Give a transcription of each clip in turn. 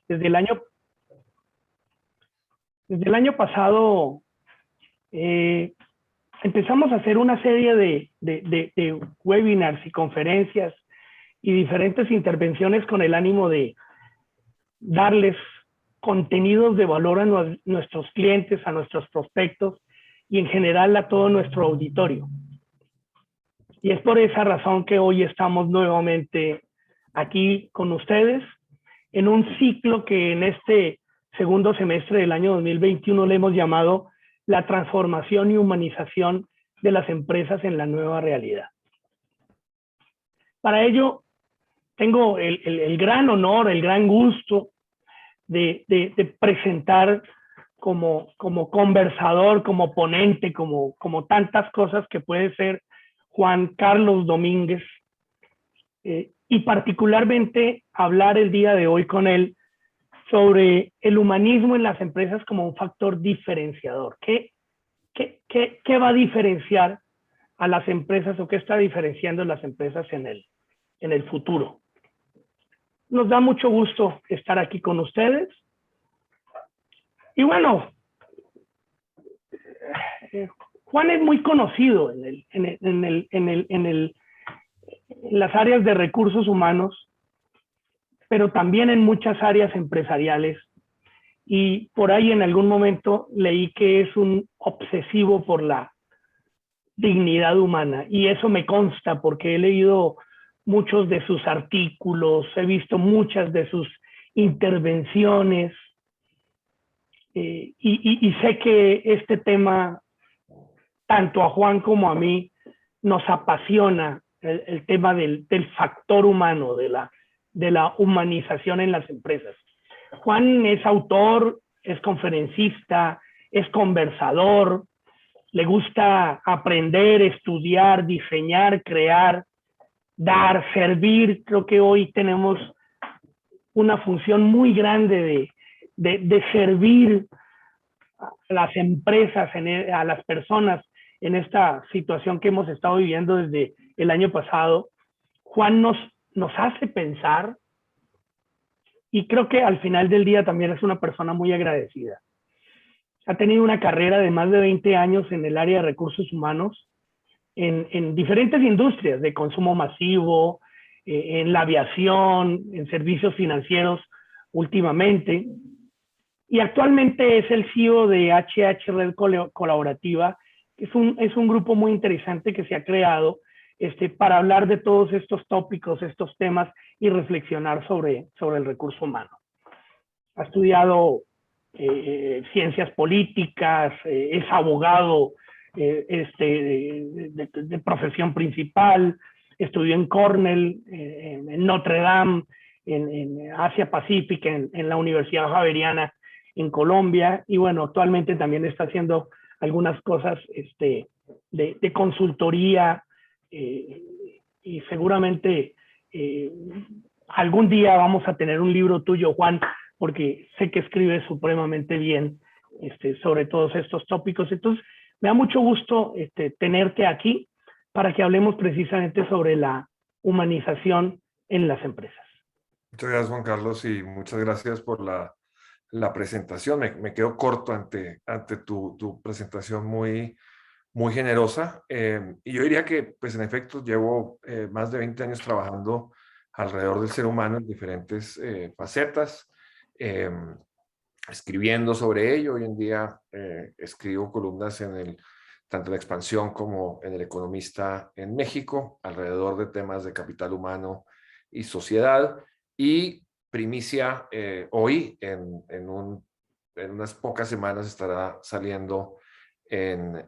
Desde el año, desde el año pasado empezamos a hacer una serie de webinars y conferencias y diferentes intervenciones con el ánimo de darles contenidos de valor a nuestros clientes, a nuestros prospectos y en general a todo nuestro auditorio. Y es por esa razón que hoy estamos nuevamente aquí con ustedes en un ciclo que en este segundo semestre del año 2021 le hemos llamado la transformación y humanización de las empresas en la nueva realidad. Para ello, tengo el gran honor, el gran gusto de presentar como conversador, como ponente, como tantas cosas que puede ser Juan Carlos Domínguez, y particularmente hablar el día de hoy con él sobre el humanismo en las empresas como un factor diferenciador. ¿Qué va a diferenciar a las empresas o qué está diferenciando las empresas en el futuro? Nos da mucho gusto estar aquí con ustedes. Y bueno, Juan es muy conocido en las áreas de recursos humanos, pero también en muchas áreas empresariales. Y por ahí en algún momento leí que es un obsesivo por la dignidad humana. Y eso me consta porque he leído muchos de sus artículos, he visto muchas de sus intervenciones, y sé que este tema, tanto a Juan como a mí, nos apasiona el tema del factor humano, de la humanización en las empresas. Juan es autor, es conferencista, es conversador, le gusta aprender, estudiar, diseñar, crear, dar, servir. Creo que hoy tenemos una función muy grande de servir a las empresas, a las personas en esta situación que hemos estado viviendo desde el año pasado. Juan nos hace pensar y creo que al final del día también es una persona muy agradecida. Ha tenido una carrera de más de 20 años en el área de recursos humanos, en diferentes industrias de consumo masivo, en la aviación, en servicios financieros últimamente. Y actualmente es el CEO de HH Red Colaborativa, que es un grupo muy interesante que se ha creado para hablar de todos estos tópicos, estos temas y reflexionar sobre el recurso humano. Ha estudiado ciencias políticas, es abogado de profesión principal, estudió en Cornell, en Notre Dame, en Asia Pacífica, en la Universidad Javeriana en Colombia, y bueno, actualmente también está haciendo algunas cosas de consultoría, y seguramente algún día vamos a tener un libro tuyo, Juan, porque sé que escribes supremamente bien sobre todos estos tópicos. Entonces, me da mucho gusto tenerte aquí para que hablemos precisamente sobre la humanización en las empresas. Muchas gracias, Juan Carlos, y muchas gracias por la presentación. Me quedo corto ante tu presentación muy generosa. Y yo diría que, pues en efecto, llevo más de 20 años trabajando alrededor del ser humano en diferentes facetas, escribiendo sobre ello. Hoy en día escribo columnas tanto en La Expansión como en El Economista en México, alrededor de temas de capital humano y sociedad. Y primicia, hoy, en unas pocas semanas estará saliendo en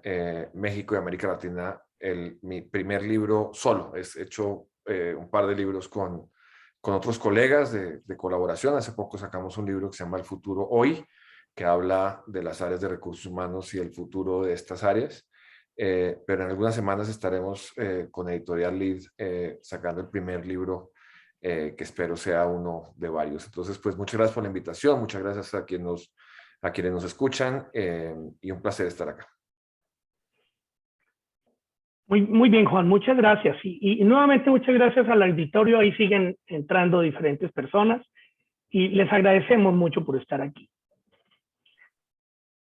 México y América Latina mi primer libro solo. He hecho un par de libros con otros colegas de colaboración. Hace poco sacamos un libro que se llama El futuro hoy, que habla de las áreas de recursos humanos y el futuro de estas áreas. Pero en algunas semanas estaremos con Editorial Lead sacando el primer libro, que espero sea uno de varios. Entonces, pues muchas gracias por la invitación, muchas gracias a quienes nos escuchan, y un placer estar acá. Muy bien, Juan, muchas gracias. Y nuevamente muchas gracias al auditorio. Ahí siguen entrando diferentes personas. y les agradecemos mucho por estar aquí.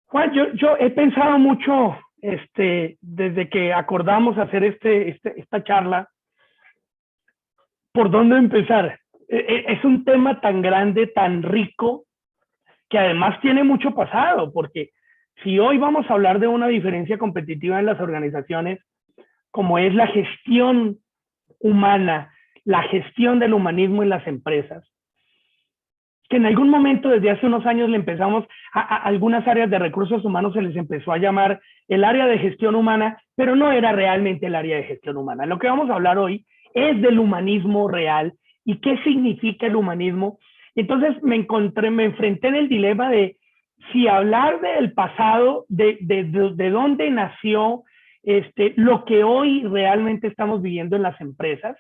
Juan, yo he pensado mucho desde que acordamos hacer esta charla, ¿por dónde empezar? Es un tema tan grande, tan rico, que además tiene mucho pasado, porque si hoy vamos a hablar de una diferencia competitiva en las organizaciones, como es la gestión humana, la gestión del humanismo en las empresas, que en algún momento desde hace unos años le empezamos a algunas áreas de recursos humanos se les empezó a llamar el área de gestión humana, pero no era realmente el área de gestión humana. Lo que vamos a hablar hoy es del humanismo real y qué significa el humanismo. Entonces me enfrenté en el dilema de si hablar del pasado, de dónde nació lo que hoy realmente estamos viviendo en las empresas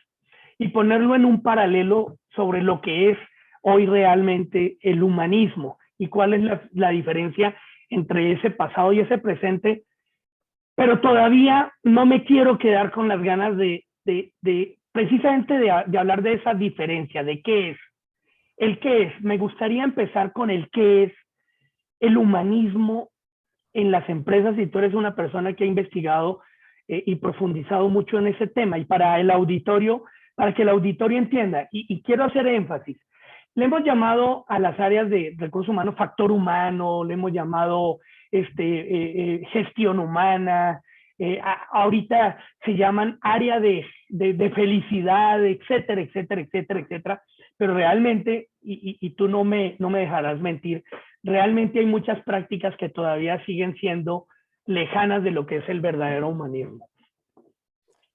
y ponerlo en un paralelo sobre lo que es hoy realmente el humanismo y cuál es la diferencia entre ese pasado y ese presente, pero todavía no me quiero quedar con las ganas precisamente de hablar de esa diferencia, de qué es. El qué es, me gustaría empezar con el qué es el humanismo en las empresas y tú eres una persona que ha investigado y profundizado mucho en ese tema y para el auditorio, para que el auditorio entienda, y quiero hacer énfasis, le hemos llamado a las áreas de recursos humanos factor humano, le hemos llamado gestión humana, ahorita se llaman área de felicidad, etcétera, etcétera, etcétera, etcétera, pero realmente, y tú no me dejarás mentir, realmente hay muchas prácticas que todavía siguen siendo lejanas de lo que es el verdadero humanismo.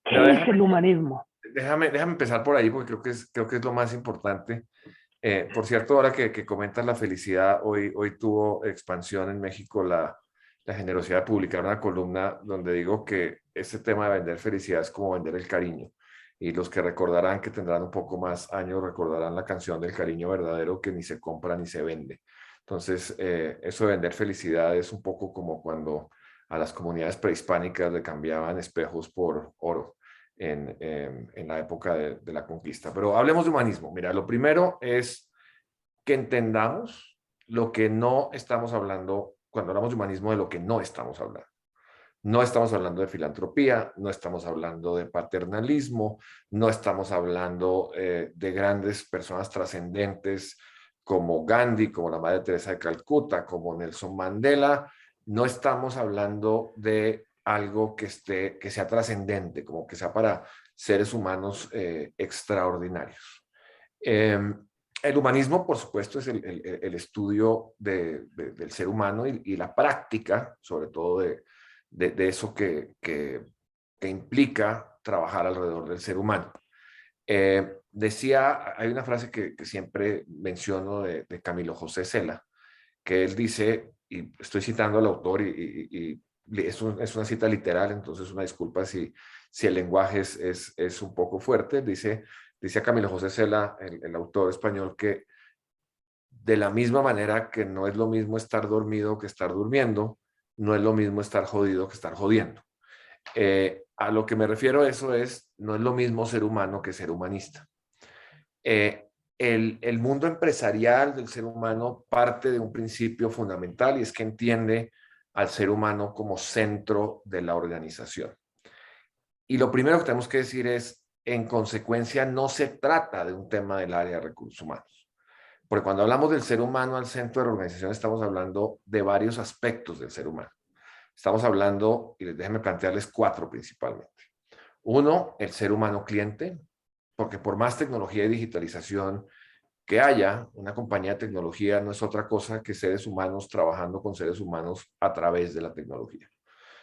¿Qué es el humanismo? Déjame empezar por ahí porque creo que es lo más importante. Por cierto, ahora que comentas la felicidad, hoy tuvo expansión en México la generosidad de publicar una columna donde digo que este tema de vender felicidad es como vender el cariño. Y los que recordarán, que tendrán un poco más años, recordarán la canción del cariño verdadero que ni se compra ni se vende. Entonces, eso de vender felicidad es un poco como cuando a las comunidades prehispánicas le cambiaban espejos por oro en la época de la conquista. Pero hablemos de humanismo. Mira, lo primero es que entendamos lo que no estamos hablando, cuando hablamos de humanismo, de lo que no estamos hablando. No estamos hablando de filantropía, no estamos hablando de paternalismo, no estamos hablando de grandes personas trascendentes como Gandhi, como la Madre Teresa de Calcuta, como Nelson Mandela. No estamos hablando de algo que sea trascendente, como que sea para seres humanos extraordinarios. El humanismo, por supuesto, es el estudio del ser humano y la práctica, sobre todo de eso que implica trabajar alrededor del ser humano. Hay una frase que siempre menciono de Camilo José Cela, que él dice, y estoy citando al autor y es una cita literal, entonces una disculpa si el lenguaje es un poco fuerte. Dice a Camilo José Cela, el autor español, que de la misma manera que no es lo mismo estar dormido que estar durmiendo, no es lo mismo estar jodido que estar jodiendo. A lo que me refiero a eso no es lo mismo ser humano que ser humanista. El mundo empresarial del ser humano parte de un principio fundamental y es que entiende al ser humano como centro de la organización. Y lo primero que tenemos que decir es, en consecuencia, no se trata de un tema del área de recursos humanos. Porque cuando hablamos del ser humano al centro de la organización, estamos hablando de varios aspectos del ser humano. Estamos hablando, y déjenme plantearles 4 principalmente. 1, el ser humano cliente, porque por más tecnología y digitalización que haya, una compañía de tecnología no es otra cosa que seres humanos trabajando con seres humanos a través de la tecnología.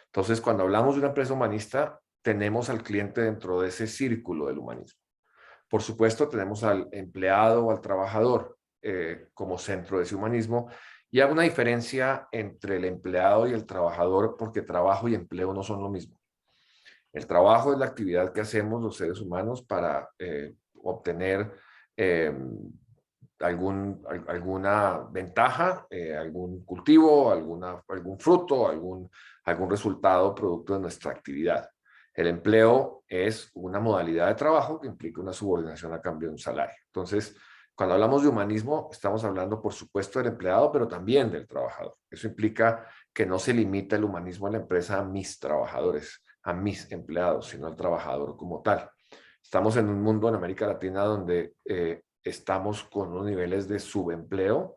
Entonces, cuando hablamos de una empresa humanista, tenemos al cliente dentro de ese círculo del humanismo. Por supuesto, tenemos al empleado o al trabajador como centro de ese humanismo, y hago una diferencia entre el empleado y el trabajador porque trabajo y empleo no son lo mismo. El trabajo es la actividad que hacemos los seres humanos para obtener alguna ventaja, algún cultivo, algún fruto, algún resultado producto de nuestra actividad. El empleo es una modalidad de trabajo que implica una subordinación a cambio de un salario. Entonces, Cuando hablamos de humanismo, estamos hablando, por supuesto, del empleado, pero también del trabajador. Eso implica que no se limita el humanismo en la empresa a mis trabajadores, a mis empleados, sino al trabajador como tal. Estamos en un mundo en América Latina donde estamos con unos niveles de subempleo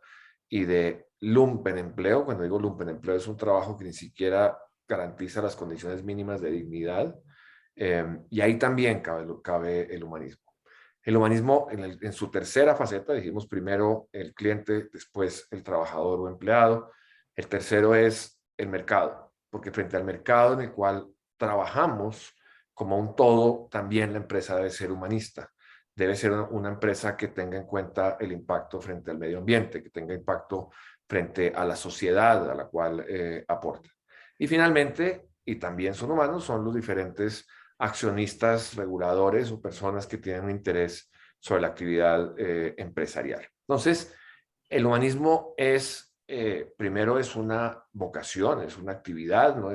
y de lumpenempleo. Cuando digo lumpenempleo, es un trabajo que ni siquiera garantiza las condiciones mínimas de dignidad. Y ahí también cabe el humanismo. El humanismo en su tercera faceta, dijimos primero el cliente, después el trabajador o empleado. El tercero es el mercado, porque frente al mercado en el cual trabajamos como un todo, también la empresa debe ser humanista. Debe ser una empresa que tenga en cuenta el impacto frente al medio ambiente, que tenga impacto frente a la sociedad a la cual aporta. Y finalmente, y también son humanos, son los diferentes accionistas, reguladores o personas que tienen un interés sobre la actividad empresarial. Entonces, el humanismo es, primero es una vocación, es una actividad, no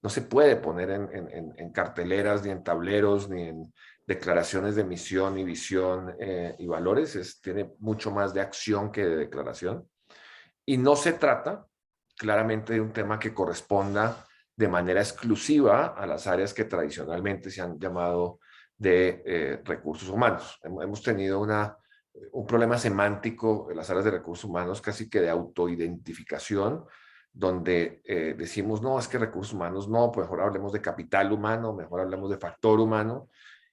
se puede poner en carteleras, ni en tableros, ni en declaraciones de misión y visión y valores. Tiene mucho más de acción que de declaración. Y no se trata claramente de un tema que corresponda de manera exclusiva a las áreas que tradicionalmente se han llamado de recursos humanos. Hemos tenido un problema semántico en las áreas de recursos humanos, casi que de autoidentificación, donde decimos, no, es que recursos humanos no, pues mejor hablemos de capital humano, mejor hablemos de factor humano,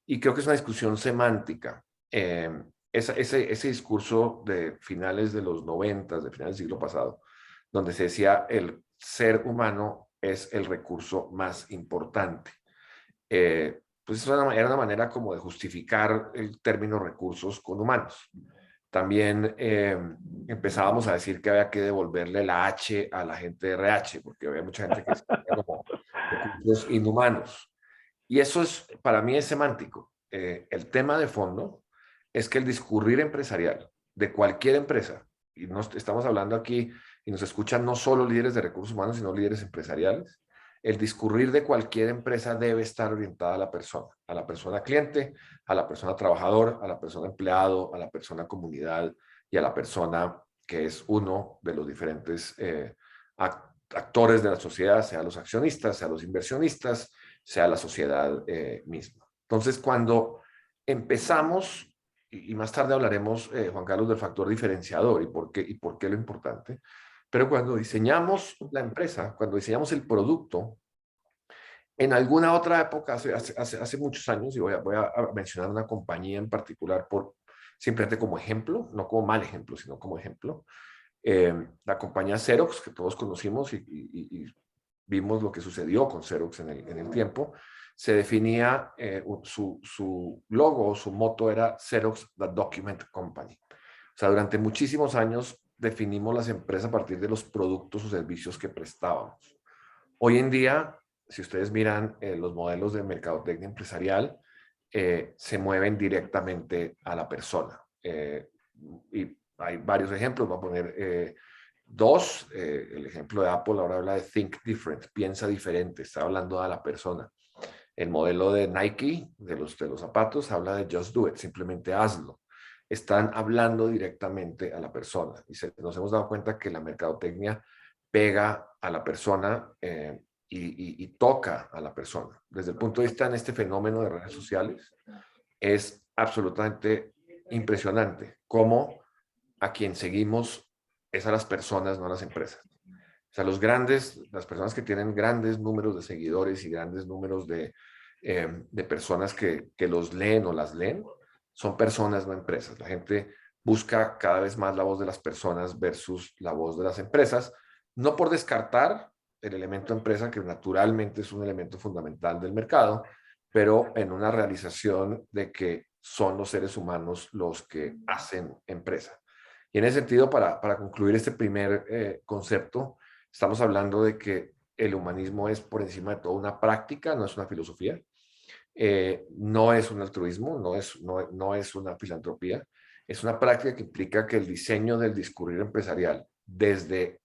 y creo que es una discusión semántica. Ese discurso de finales de los 90, de finales del siglo pasado, donde se decía el ser humano es el recurso más importante. Pues era una manera como de justificar el término recursos con humanos. También empezábamos a decir que había que devolverle la H a la gente de RH, porque había mucha gente que decía como recursos inhumanos. Y eso es, para mí es semántico. El tema de fondo es que el discurrir empresarial de cualquier empresa, y estamos hablando aquí, y nos escuchan no solo líderes de recursos humanos, sino líderes empresariales, el discurrir de cualquier empresa debe estar orientada a la persona cliente, a la persona trabajador, a la persona empleado, a la persona comunidad y a la persona que es uno de los diferentes actores de la sociedad, sea los accionistas, sea los inversionistas, sea la sociedad misma. Entonces, cuando empezamos, y más tarde hablaremos, Juan Carlos, del factor diferenciador y por qué lo importante, pero cuando diseñamos la empresa, cuando diseñamos el producto, en alguna otra época, hace muchos años, y voy a mencionar una compañía en particular simplemente como ejemplo, no como mal ejemplo, sino como ejemplo, la compañía Xerox, que todos conocimos y vimos lo que sucedió con Xerox en el tiempo, se definía, su logo, su moto era Xerox The Document Company. O sea, durante muchísimos años definimos las empresas a partir de los productos o servicios que prestábamos. Hoy en día, si ustedes miran los modelos de mercadotecnia empresarial, se mueven directamente a la persona. Y hay varios ejemplos, voy a poner dos. El ejemplo de Apple ahora habla de Think Different, piensa diferente, está hablando a la persona. El modelo de Nike, de los zapatos, habla de Just Do It, simplemente hazlo. Están hablando directamente a la persona. Y nos hemos dado cuenta que la mercadotecnia pega a la persona y toca a la persona. Desde el punto de vista en este fenómeno de redes sociales, es absolutamente impresionante cómo a quien seguimos es a las personas, no a las empresas. O sea, las personas que tienen grandes números de seguidores y grandes números de personas que los leen o las leen, son personas, no empresas. La gente busca cada vez más la voz de las personas versus la voz de las empresas, no por descartar el elemento empresa, que naturalmente es un elemento fundamental del mercado, pero en una realización de que son los seres humanos los que hacen empresa. Y en ese sentido, para concluir este primer concepto, estamos hablando de que el humanismo es por encima de todo una práctica, no es una filosofía, no es un altruismo, no es una filantropía, es una práctica que implica que el diseño del discurrir empresarial, desde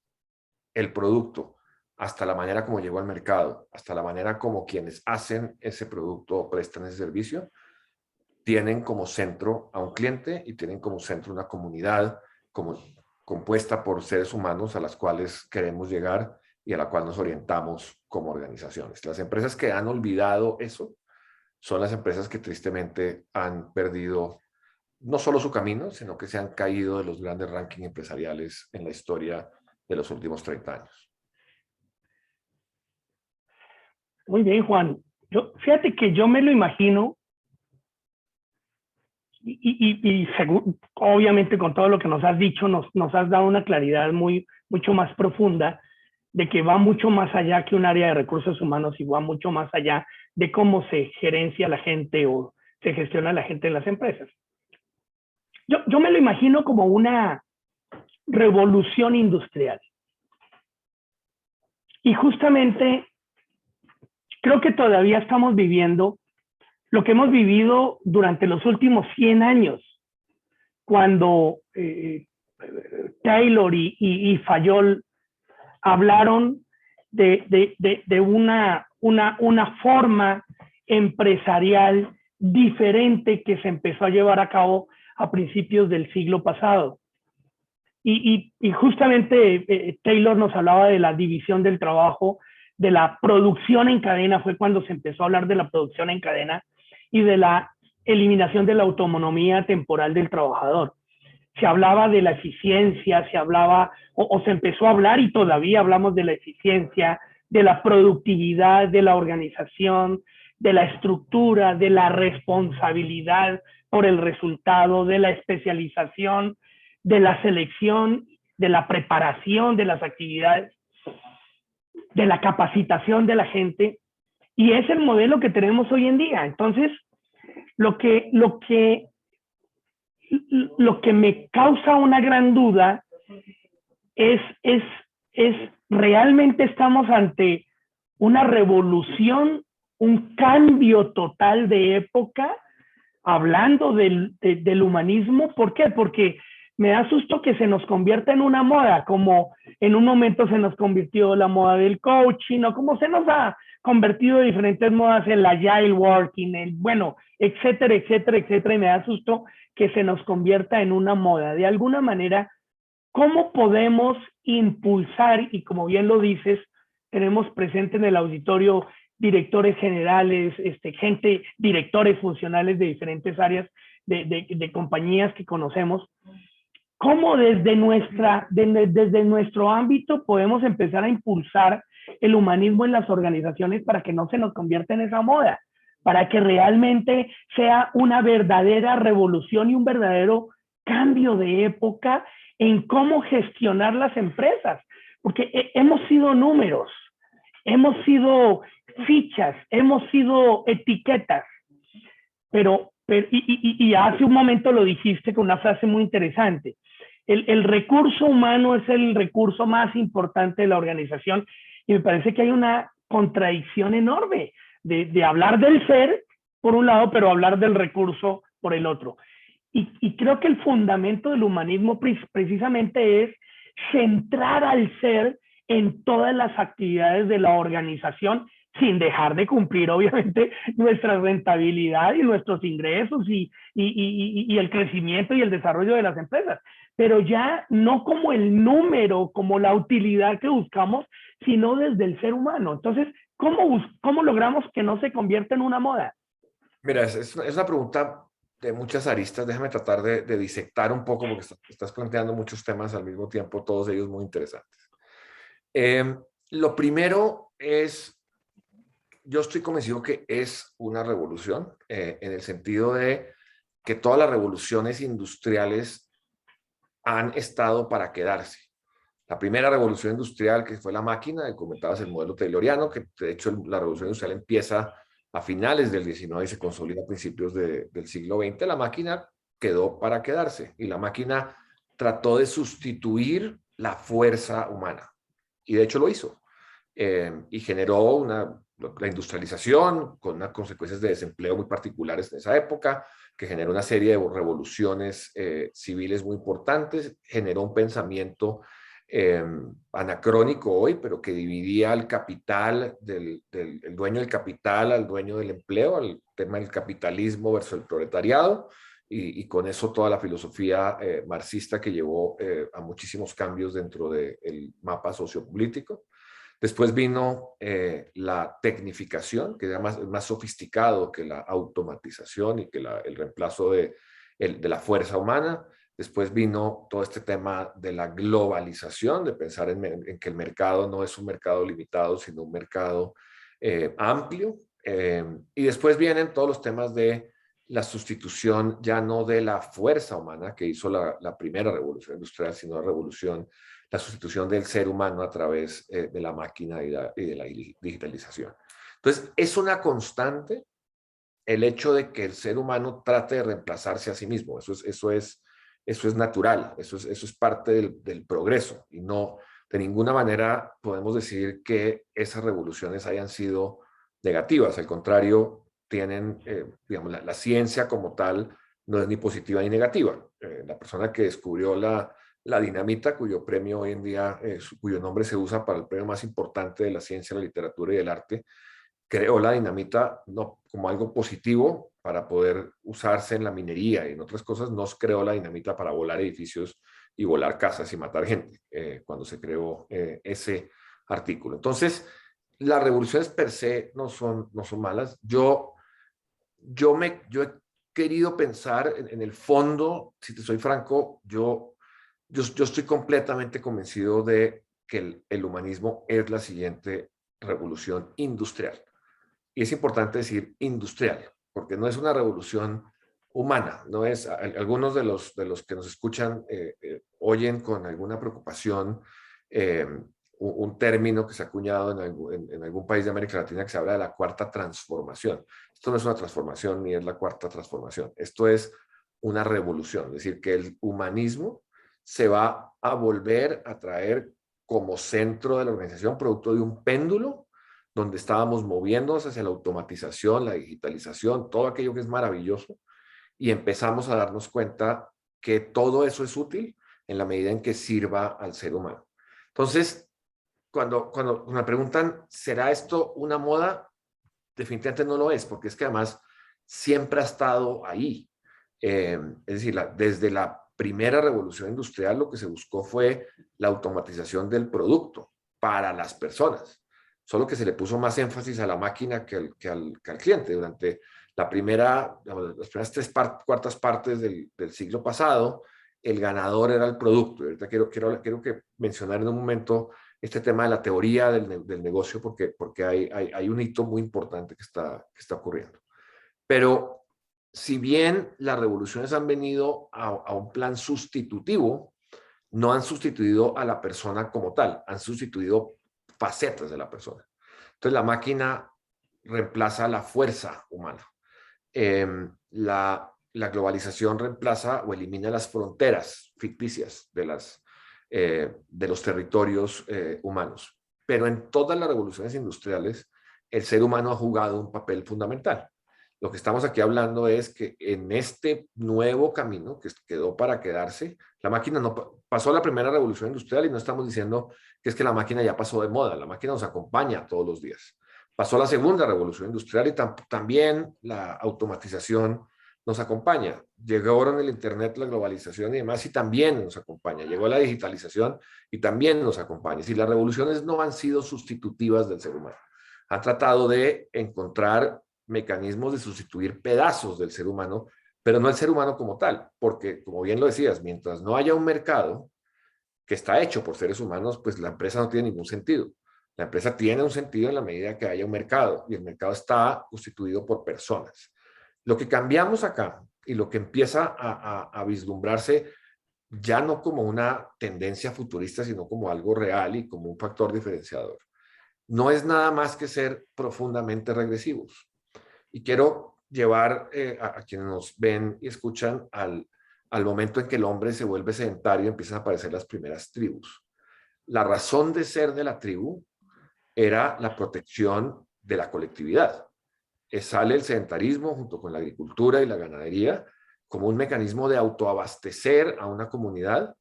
el producto hasta la manera como llegó al mercado, hasta la manera como quienes hacen ese producto o prestan ese servicio, tienen como centro a un cliente y tienen como centro una comunidad compuesta por seres humanos a las cuales queremos llegar y a la cual nos orientamos como organizaciones. Las empresas que han olvidado eso son las empresas que tristemente han perdido no solo su camino, sino que se han caído de los grandes rankings empresariales en la historia de los últimos 30 años. Muy bien, Juan. Fíjate que yo me lo imagino y obviamente con todo lo que nos has dicho, nos has dado una claridad mucho más profunda de que va mucho más allá que un área de recursos humanos y va mucho más allá de cómo se gerencia la gente o se gestiona la gente en las empresas. Yo me lo imagino como una revolución industrial. Y justamente creo que todavía estamos viviendo lo que hemos vivido durante los últimos 100 años, cuando Taylor y Fayol hablaron de una forma empresarial diferente que se empezó a llevar a cabo a principios del siglo pasado. Y justamente Taylor nos hablaba de la división del trabajo, de la producción en cadena, fue cuando se empezó a hablar de la producción en cadena y de la eliminación de la autonomía temporal del trabajador. Se hablaba de la eficiencia, se hablaba o se empezó a hablar y todavía hablamos de la eficiencia, de la productividad de la organización, de la estructura, de la responsabilidad por el resultado, de la especialización, de la selección, de la preparación de las actividades, de la capacitación de la gente. Y es el modelo que tenemos hoy en día. Entonces, lo que me causa una gran duda es realmente estamos ante una revolución, un cambio total de época, hablando del humanismo. ¿Por qué? Porque me da susto que se nos convierta en una moda, como en un momento se nos convirtió la moda del coaching, o como se nos ha convertido diferentes modas, el agile working, etcétera, etcétera, etcétera, y me da susto que se nos convierta en una moda. De alguna manera, ¿cómo podemos impulsar? Y como bien lo dices, tenemos presente en el auditorio directores generales, directores funcionales de diferentes áreas de compañías que conocemos. ¿Cómo desde nuestro ámbito podemos empezar a impulsar el humanismo en las organizaciones para que no se nos convierta en esa moda? Para que realmente sea una verdadera revolución y un verdadero cambio de época en cómo gestionar las empresas. Porque hemos sido números, hemos sido fichas, hemos sido etiquetas, pero hace un momento lo dijiste con una frase muy interesante. El recurso humano es el recurso más importante de la organización y me parece que hay una contradicción enorme de hablar del ser por un lado, pero hablar del recurso por el otro. Y creo que el fundamento del humanismo precisamente es centrar al ser en todas las actividades de la organización sin dejar de cumplir, obviamente, nuestra rentabilidad y nuestros ingresos y el crecimiento y el desarrollo de las empresas. Pero ya no como el número, como la utilidad que buscamos, sino desde el ser humano. Entonces, ¿cómo logramos que no se convierta en una moda? Mira, es una pregunta de muchas aristas. Déjame tratar de disectar un poco porque estás planteando muchos temas al mismo tiempo, todos ellos muy interesantes. Lo primero es, yo estoy convencido que es una revolución en el sentido de que todas las revoluciones industriales han estado para quedarse. La primera revolución industrial, que fue la máquina, comentabas el modelo tayloriano, que de hecho la revolución industrial empieza a finales del 19 y se consolida a principios del siglo XX. La máquina quedó para quedarse y la máquina trató de sustituir la fuerza humana. Y de hecho lo hizo. Y generó la industrialización con unas consecuencias de desempleo muy particulares en esa época, que generó una serie de revoluciones civiles muy importantes, generó un pensamiento eh, anacrónico hoy, pero que dividía el capital el dueño del capital al dueño del empleo, al tema del capitalismo versus el proletariado, y con eso toda la filosofía marxista que llevó a muchísimos cambios dentro del mapa sociopolítico. Después vino la tecnificación, que era más sofisticado que la automatización y que el reemplazo de la fuerza humana. Después vino todo este tema de la globalización, de pensar en que el mercado no es un mercado limitado, sino un mercado amplio. Y después vienen todos los temas de la sustitución ya no de la fuerza humana que hizo la primera revolución industrial, sino la sustitución del ser humano a través de la máquina y de la digitalización. Entonces, es una constante el hecho de que el ser humano trate de reemplazarse a sí mismo. Eso es natural, eso es parte del progreso, y no, de ninguna manera podemos decir que esas revoluciones hayan sido negativas. Al contrario, tienen, digamos, la ciencia como tal no es ni positiva ni negativa. La persona que descubrió la dinamita, cuyo premio hoy en día, cuyo nombre se usa para el premio más importante de la ciencia, la literatura y el arte, creó la dinamita no como algo positivo para poder usarse en la minería y en otras cosas. No creó la dinamita para volar edificios y volar casas y matar gente cuando se creó ese artículo. Entonces, las revoluciones per se no son malas. Yo he querido pensar en el fondo, si te soy franco, yo estoy completamente convencido de que el humanismo es la siguiente revolución industrial. Y es importante decir industrial, porque no es una revolución humana, no es, algunos de los que nos escuchan oyen con alguna preocupación un término que se ha acuñado en algún país de América Latina que se habla de la cuarta transformación. Esto no es una transformación ni es la cuarta transformación, esto es una revolución, es decir, que el humanismo se va a volver a traer como centro de la organización, producto de un péndulo donde estábamos moviéndonos hacia la automatización, la digitalización, todo aquello que es maravilloso, y empezamos a darnos cuenta que todo eso es útil en la medida en que sirva al ser humano. Entonces, cuando me preguntan, ¿será esto una moda? Definitivamente no lo es, porque es que además siempre ha estado ahí. Es decir, desde la primera revolución industrial lo que se buscó fue la automatización del producto para las personas, solo que se le puso más énfasis a la máquina que al cliente. Durante las primeras cuartas partes del siglo pasado, el ganador era el producto. Y ahorita quiero que mencionar en un momento este tema de la teoría del negocio, porque hay un hito muy importante que está ocurriendo. Pero si bien las revoluciones han venido a un plan sustitutivo, no han sustituido a la persona como tal, han sustituido facetas de la persona. Entonces la máquina reemplaza la fuerza humana. La globalización reemplaza o elimina las fronteras ficticias de los territorios humanos. Pero en todas las revoluciones industriales, el ser humano ha jugado un papel fundamental. Lo que estamos aquí hablando es que en este nuevo camino que quedó para quedarse, la máquina no pasó la primera revolución industrial, y no estamos diciendo que es que la máquina ya pasó de moda, la máquina nos acompaña todos los días. Pasó la segunda revolución industrial y también la automatización nos acompaña. Llegó ahora en el Internet, la globalización y demás, y también nos acompaña. Llegó la digitalización y también nos acompaña. Si las revoluciones no han sido sustitutivas del ser humano, han tratado de encontrar mecanismos de sustituir pedazos del ser humano, pero no el ser humano como tal, porque, como bien lo decías, mientras no haya un mercado que está hecho por seres humanos, pues la empresa no tiene ningún sentido. La empresa tiene un sentido en la medida que haya un mercado, y el mercado está constituido por personas. Lo que cambiamos acá y lo que empieza a vislumbrarse ya no como una tendencia futurista, sino como algo real y como un factor diferenciador, no es nada más que ser profundamente regresivos. Y quiero llevar a quienes nos ven y escuchan al momento en que el hombre se vuelve sedentario y empiezan a aparecer las primeras tribus. La razón de ser de la tribu era la protección de la colectividad. Sale el sedentarismo junto con la agricultura y la ganadería como un mecanismo de autoabastecer a una comunidad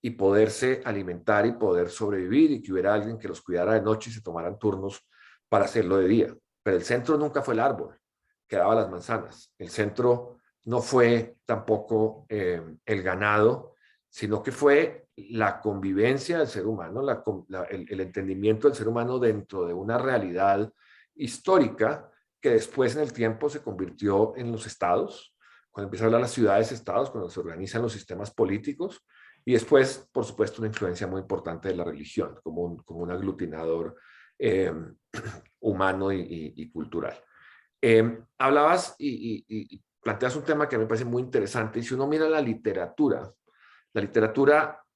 y poderse alimentar y poder sobrevivir, y que hubiera alguien que los cuidara de noche y se tomaran turnos para hacerlo de día. Pero el centro nunca fue el árbol que daba las manzanas. El centro no fue tampoco el ganado, sino que fue la convivencia del ser humano, el entendimiento del ser humano dentro de una realidad histórica que después en el tiempo se convirtió en los estados, cuando empieza a hablar las ciudades-estados, cuando se organizan los sistemas políticos, y después, por supuesto, una influencia muy importante de la religión, como un aglutinador humano y cultural. Hablabas y planteas un tema que me parece muy interesante, y si uno mira la literatura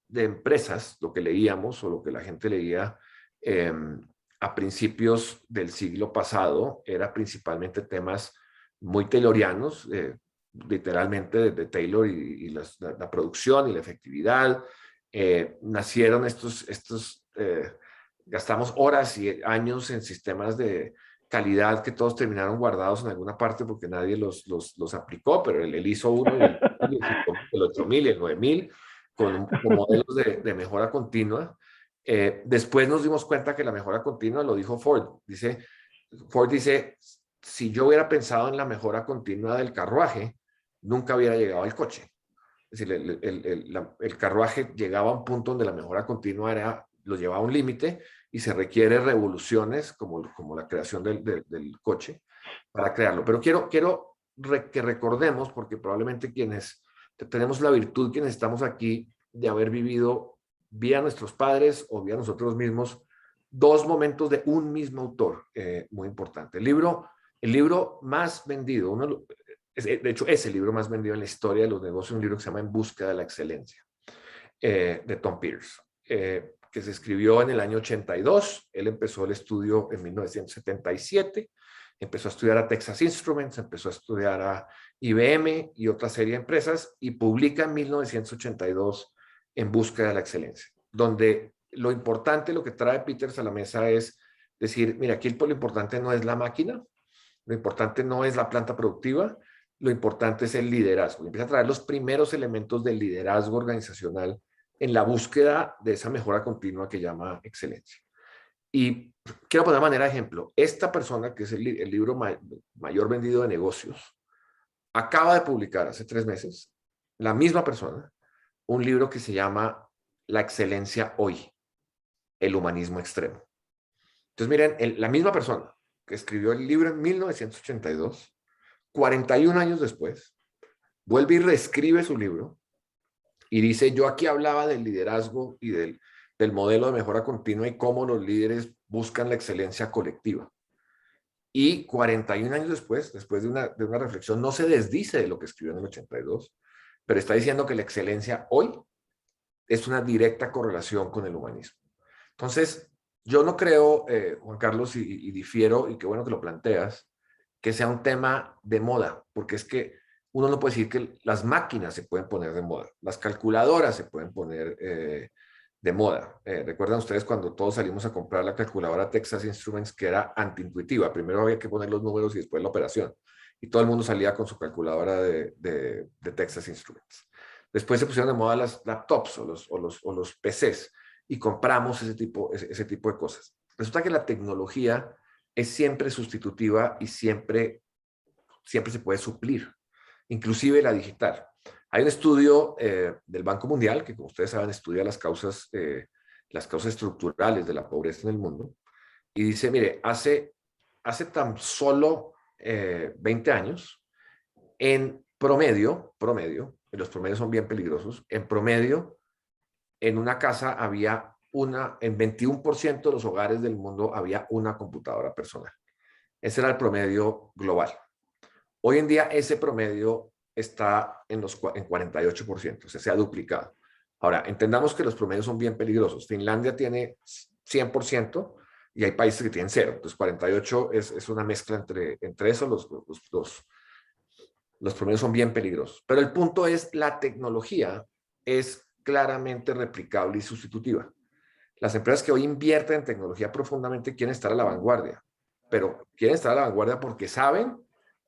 de empresas, lo que leíamos o lo que la gente leía a principios del siglo pasado, era principalmente temas muy taylorianos, literalmente de Taylor y la producción y la efectividad. Nacieron gastamos horas y años en sistemas de calidad que todos terminaron guardados en alguna parte porque nadie los aplicó, pero él hizo uno y el 8000 y el 9000 con modelos de mejora continua. Después nos dimos cuenta que la mejora continua, lo dijo Ford, Ford dice, si yo hubiera pensado en la mejora continua del carruaje, nunca hubiera llegado al coche. Es decir, el carruaje llegaba a un punto donde la mejora continua lo llevaba a un límite y se requiere revoluciones como la creación del coche para crearlo. Pero quiero que recordemos, porque probablemente quienes tenemos la virtud, quienes estamos aquí, de haber vivido vía nuestros padres o vía nosotros mismos, dos momentos de un mismo autor muy importante. El libro más vendido, de hecho es el libro más vendido en la historia de los negocios, un libro que se llama En Busca de la Excelencia, de Tom Peters, que se escribió en el año 82. Él empezó el estudio en 1977, empezó a estudiar a Texas Instruments, empezó a estudiar a IBM y otra serie de empresas, y publica en 1982 En Busca de la Excelencia, donde lo importante, lo que trae Peters a la mesa es decir, mira, aquí lo importante no es la máquina, lo importante no es la planta productiva, lo importante es el liderazgo. Y empieza a traer los primeros elementos del liderazgo organizacional en la búsqueda de esa mejora continua que llama excelencia. Y quiero poner de manera de ejemplo, esta persona, que es el libro mayor vendido de negocios, acaba de publicar hace 3 meses, la misma persona, un libro que se llama La excelencia hoy, el humanismo extremo. Entonces miren, la misma persona que escribió el libro en 1982, 41 años después, vuelve y reescribe su libro y dice, yo aquí hablaba del liderazgo y del modelo de mejora continua y cómo los líderes buscan la excelencia colectiva. Y 41 años después de una reflexión, no se desdice de lo que escribió en el 82, pero está diciendo que la excelencia hoy es una directa correlación con el humanismo. Entonces, yo no creo, Juan Carlos, y difiero, y qué bueno que lo planteas, que sea un tema de moda, porque es que uno no puede decir que las máquinas se pueden poner de moda, las calculadoras se pueden poner de moda. ¿Recuerdan ustedes cuando todos salimos a comprar la calculadora Texas Instruments, que era antiintuitiva? Primero había que poner los números y después la operación. Y todo el mundo salía con su calculadora de Texas Instruments. Después se pusieron de moda las laptops o los PCs y compramos ese tipo de cosas. Resulta que la tecnología es siempre sustitutiva y siempre se puede suplir, inclusive la digital. Hay un estudio del Banco Mundial que, como ustedes saben, estudia las causas estructurales de la pobreza en el mundo, y dice, mire, hace tan solo 20 años, en promedio, y los promedios son bien peligrosos, en promedio, en una casa había en 21% de los hogares del mundo había una computadora personal. Ese era el promedio global. Hoy en día ese promedio está en 48%, o sea, se ha duplicado. Ahora, entendamos que los promedios son bien peligrosos. Finlandia tiene 100% y hay países que tienen 0. Entonces, 48 es una mezcla entre eso. Los promedios son bien peligrosos. Pero el punto es, la tecnología es claramente replicable y sustitutiva. Las empresas que hoy invierten en tecnología profundamente quieren estar a la vanguardia, pero quieren estar a la vanguardia porque saben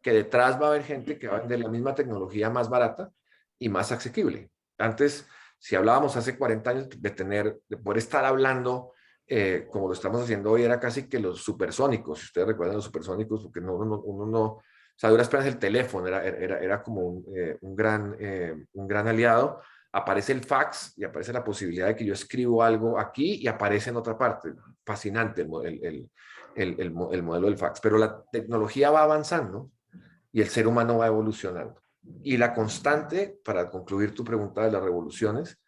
que detrás va a haber gente que va a vender la misma tecnología más barata y más asequible. Antes, Si hablábamos hace 40 años de poder estar hablando como lo estamos haciendo hoy, era casi que los supersónicos, si ustedes recuerdan los supersónicos, porque uno no, o sea, a duras penas el teléfono era como un gran aliado. Aparece el fax y aparece la posibilidad de que yo escribo algo aquí y aparece en otra parte. Fascinante el modelo del fax. Pero la tecnología va avanzando y el ser humano va evolucionando. Y la constante, para concluir tu pregunta de las revoluciones,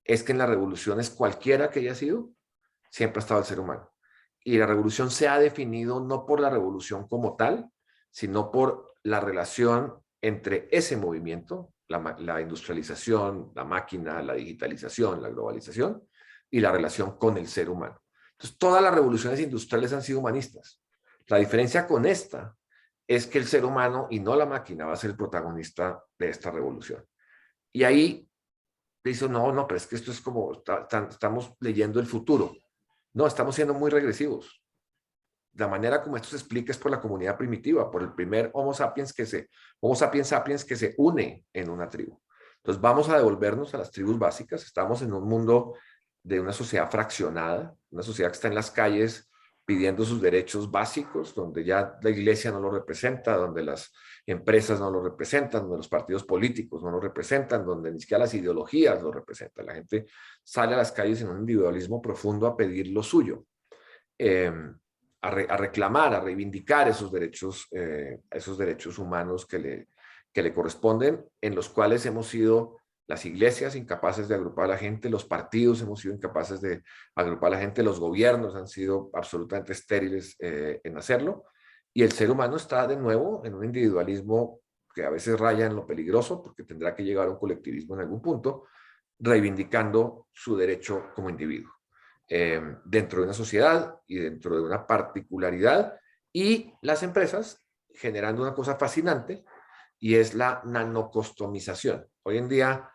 es que en las revoluciones, cualquiera que haya sido, siempre ha estado el ser humano. Y la revolución se ha definido no por la revolución como tal, sino por la relación entre ese movimiento, la industrialización, la máquina, la digitalización, la globalización, y la relación con el ser humano. Entonces, todas las revoluciones industriales han sido humanistas. La diferencia con esta es que el ser humano y no la máquina va a ser el protagonista de esta revolución. Y ahí dice, no, pero es que esto es como, estamos leyendo el futuro. No, estamos siendo muy regresivos. La manera como esto se explica es por la comunidad primitiva, por el primer Homo sapiens sapiens que se une en una tribu. Entonces vamos a devolvernos a las tribus básicas. Estamos en un mundo de una sociedad fraccionada, una sociedad que está en las calles pidiendo sus derechos básicos, donde ya la iglesia no lo representa, donde las empresas no lo representan, donde los partidos políticos no lo representan, donde ni siquiera las ideologías lo representan. La gente sale a las calles en un individualismo profundo a pedir lo suyo, a reclamar, a reivindicar esos derechos humanos que le corresponden, en los cuales hemos sido las iglesias incapaces de agrupar a la gente, los partidos hemos sido incapaces de agrupar a la gente, los gobiernos han sido absolutamente estériles en hacerlo, y el ser humano está de nuevo en un individualismo que a veces raya en lo peligroso, porque tendrá que llegar a un colectivismo en algún punto, reivindicando su derecho como individuo, dentro de una sociedad y dentro de una particularidad, y las empresas generando una cosa fascinante, y es la nanocustomización. Hoy en día,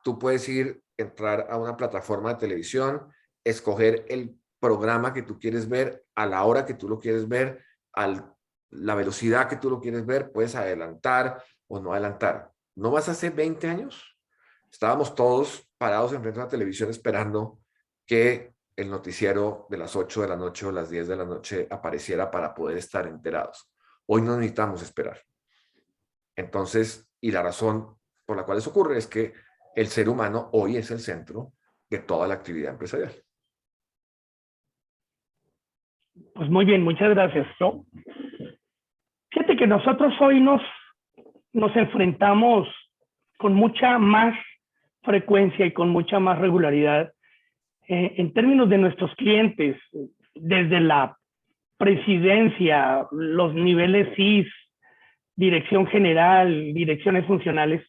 tú puedes entrar a una plataforma de televisión, escoger el programa que tú quieres ver, a la hora que tú lo quieres ver, a la velocidad que tú lo quieres ver, puedes adelantar o no adelantar. ¿No más hace 20 años? Estábamos todos parados enfrente de la televisión esperando que el noticiero de las 8 de la noche o las 10 de la noche apareciera para poder estar enterados. Hoy no necesitamos esperar. Entonces, y la razón por la cual eso ocurre es que el ser humano hoy es el centro de toda la actividad empresarial. Pues muy bien, muchas gracias. ¿No? Fíjate que nosotros hoy nos enfrentamos con mucha más frecuencia y con mucha más regularidad en términos de nuestros clientes, desde la presidencia, los niveles CIS, dirección general, direcciones funcionales,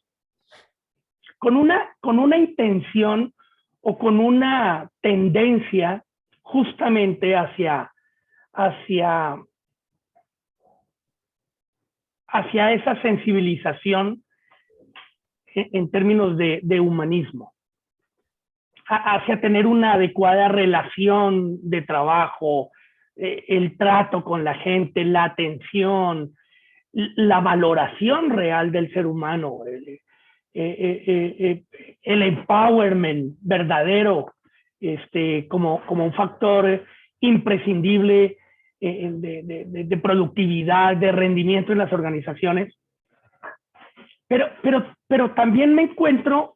con una intención o con una tendencia justamente hacia esa sensibilización en términos de humanismo, hacia tener una adecuada relación de trabajo, el trato con la gente, la atención, la valoración real del ser humano, el empowerment verdadero, como un factor imprescindible de productividad, de rendimiento en las organizaciones. Pero también me encuentro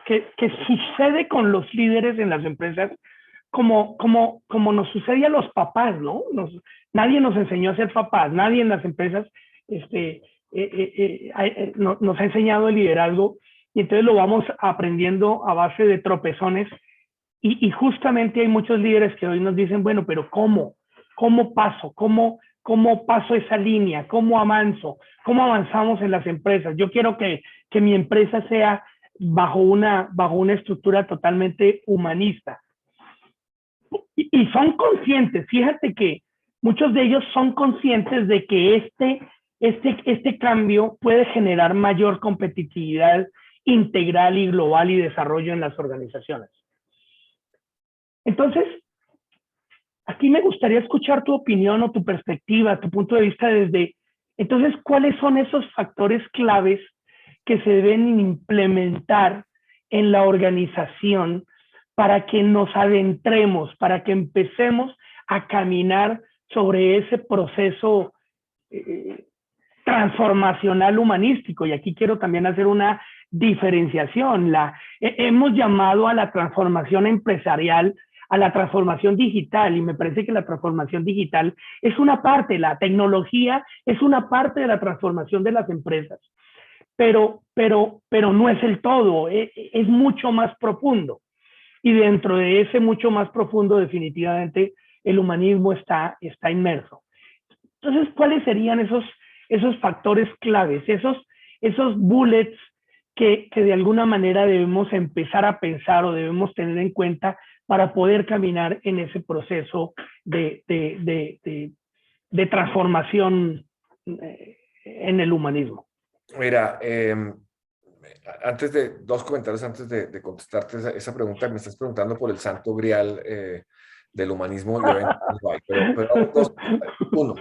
que sucede con los líderes en las empresas como nos sucede a los papás, ¿no? Nadie nos enseñó a ser papás, nadie en las empresas nos ha enseñado el liderazgo, y entonces lo vamos aprendiendo a base de tropezones, y justamente hay muchos líderes que hoy nos dicen, bueno, pero ¿cómo paso? ¿Cómo paso esa línea? ¿Cómo avanzo? ¿Cómo avanzamos en las empresas? Yo quiero que mi empresa sea bajo una estructura totalmente humanista. Y son conscientes, fíjate que muchos de ellos son conscientes de que este cambio puede generar mayor competitividad integral y global y desarrollo en las organizaciones. Entonces, aquí me gustaría escuchar tu opinión o tu perspectiva, tu punto de vista entonces, ¿cuáles son esos factores claves que se deben implementar en la organización para que nos adentremos, para que empecemos a caminar sobre ese proceso transformacional humanístico? Y aquí quiero también hacer una diferenciación. Hemos llamado a la transformación empresarial, a la transformación digital, y me parece que la transformación digital es una parte, la tecnología es una parte de la transformación de las empresas, pero no es el todo, es mucho más profundo. Y dentro de ese mucho más profundo, definitivamente, el humanismo está inmerso. Entonces, ¿cuáles serían esos factores claves, esos bullets que de alguna manera debemos empezar a pensar o debemos tener en cuenta para poder caminar en ese proceso de transformación en el humanismo? Mira, antes de, dos comentarios antes de contestarte esa pregunta. Me estás preguntando por el santo grial del humanismo, y obviamente no hay, pero dos comentarios. Uno,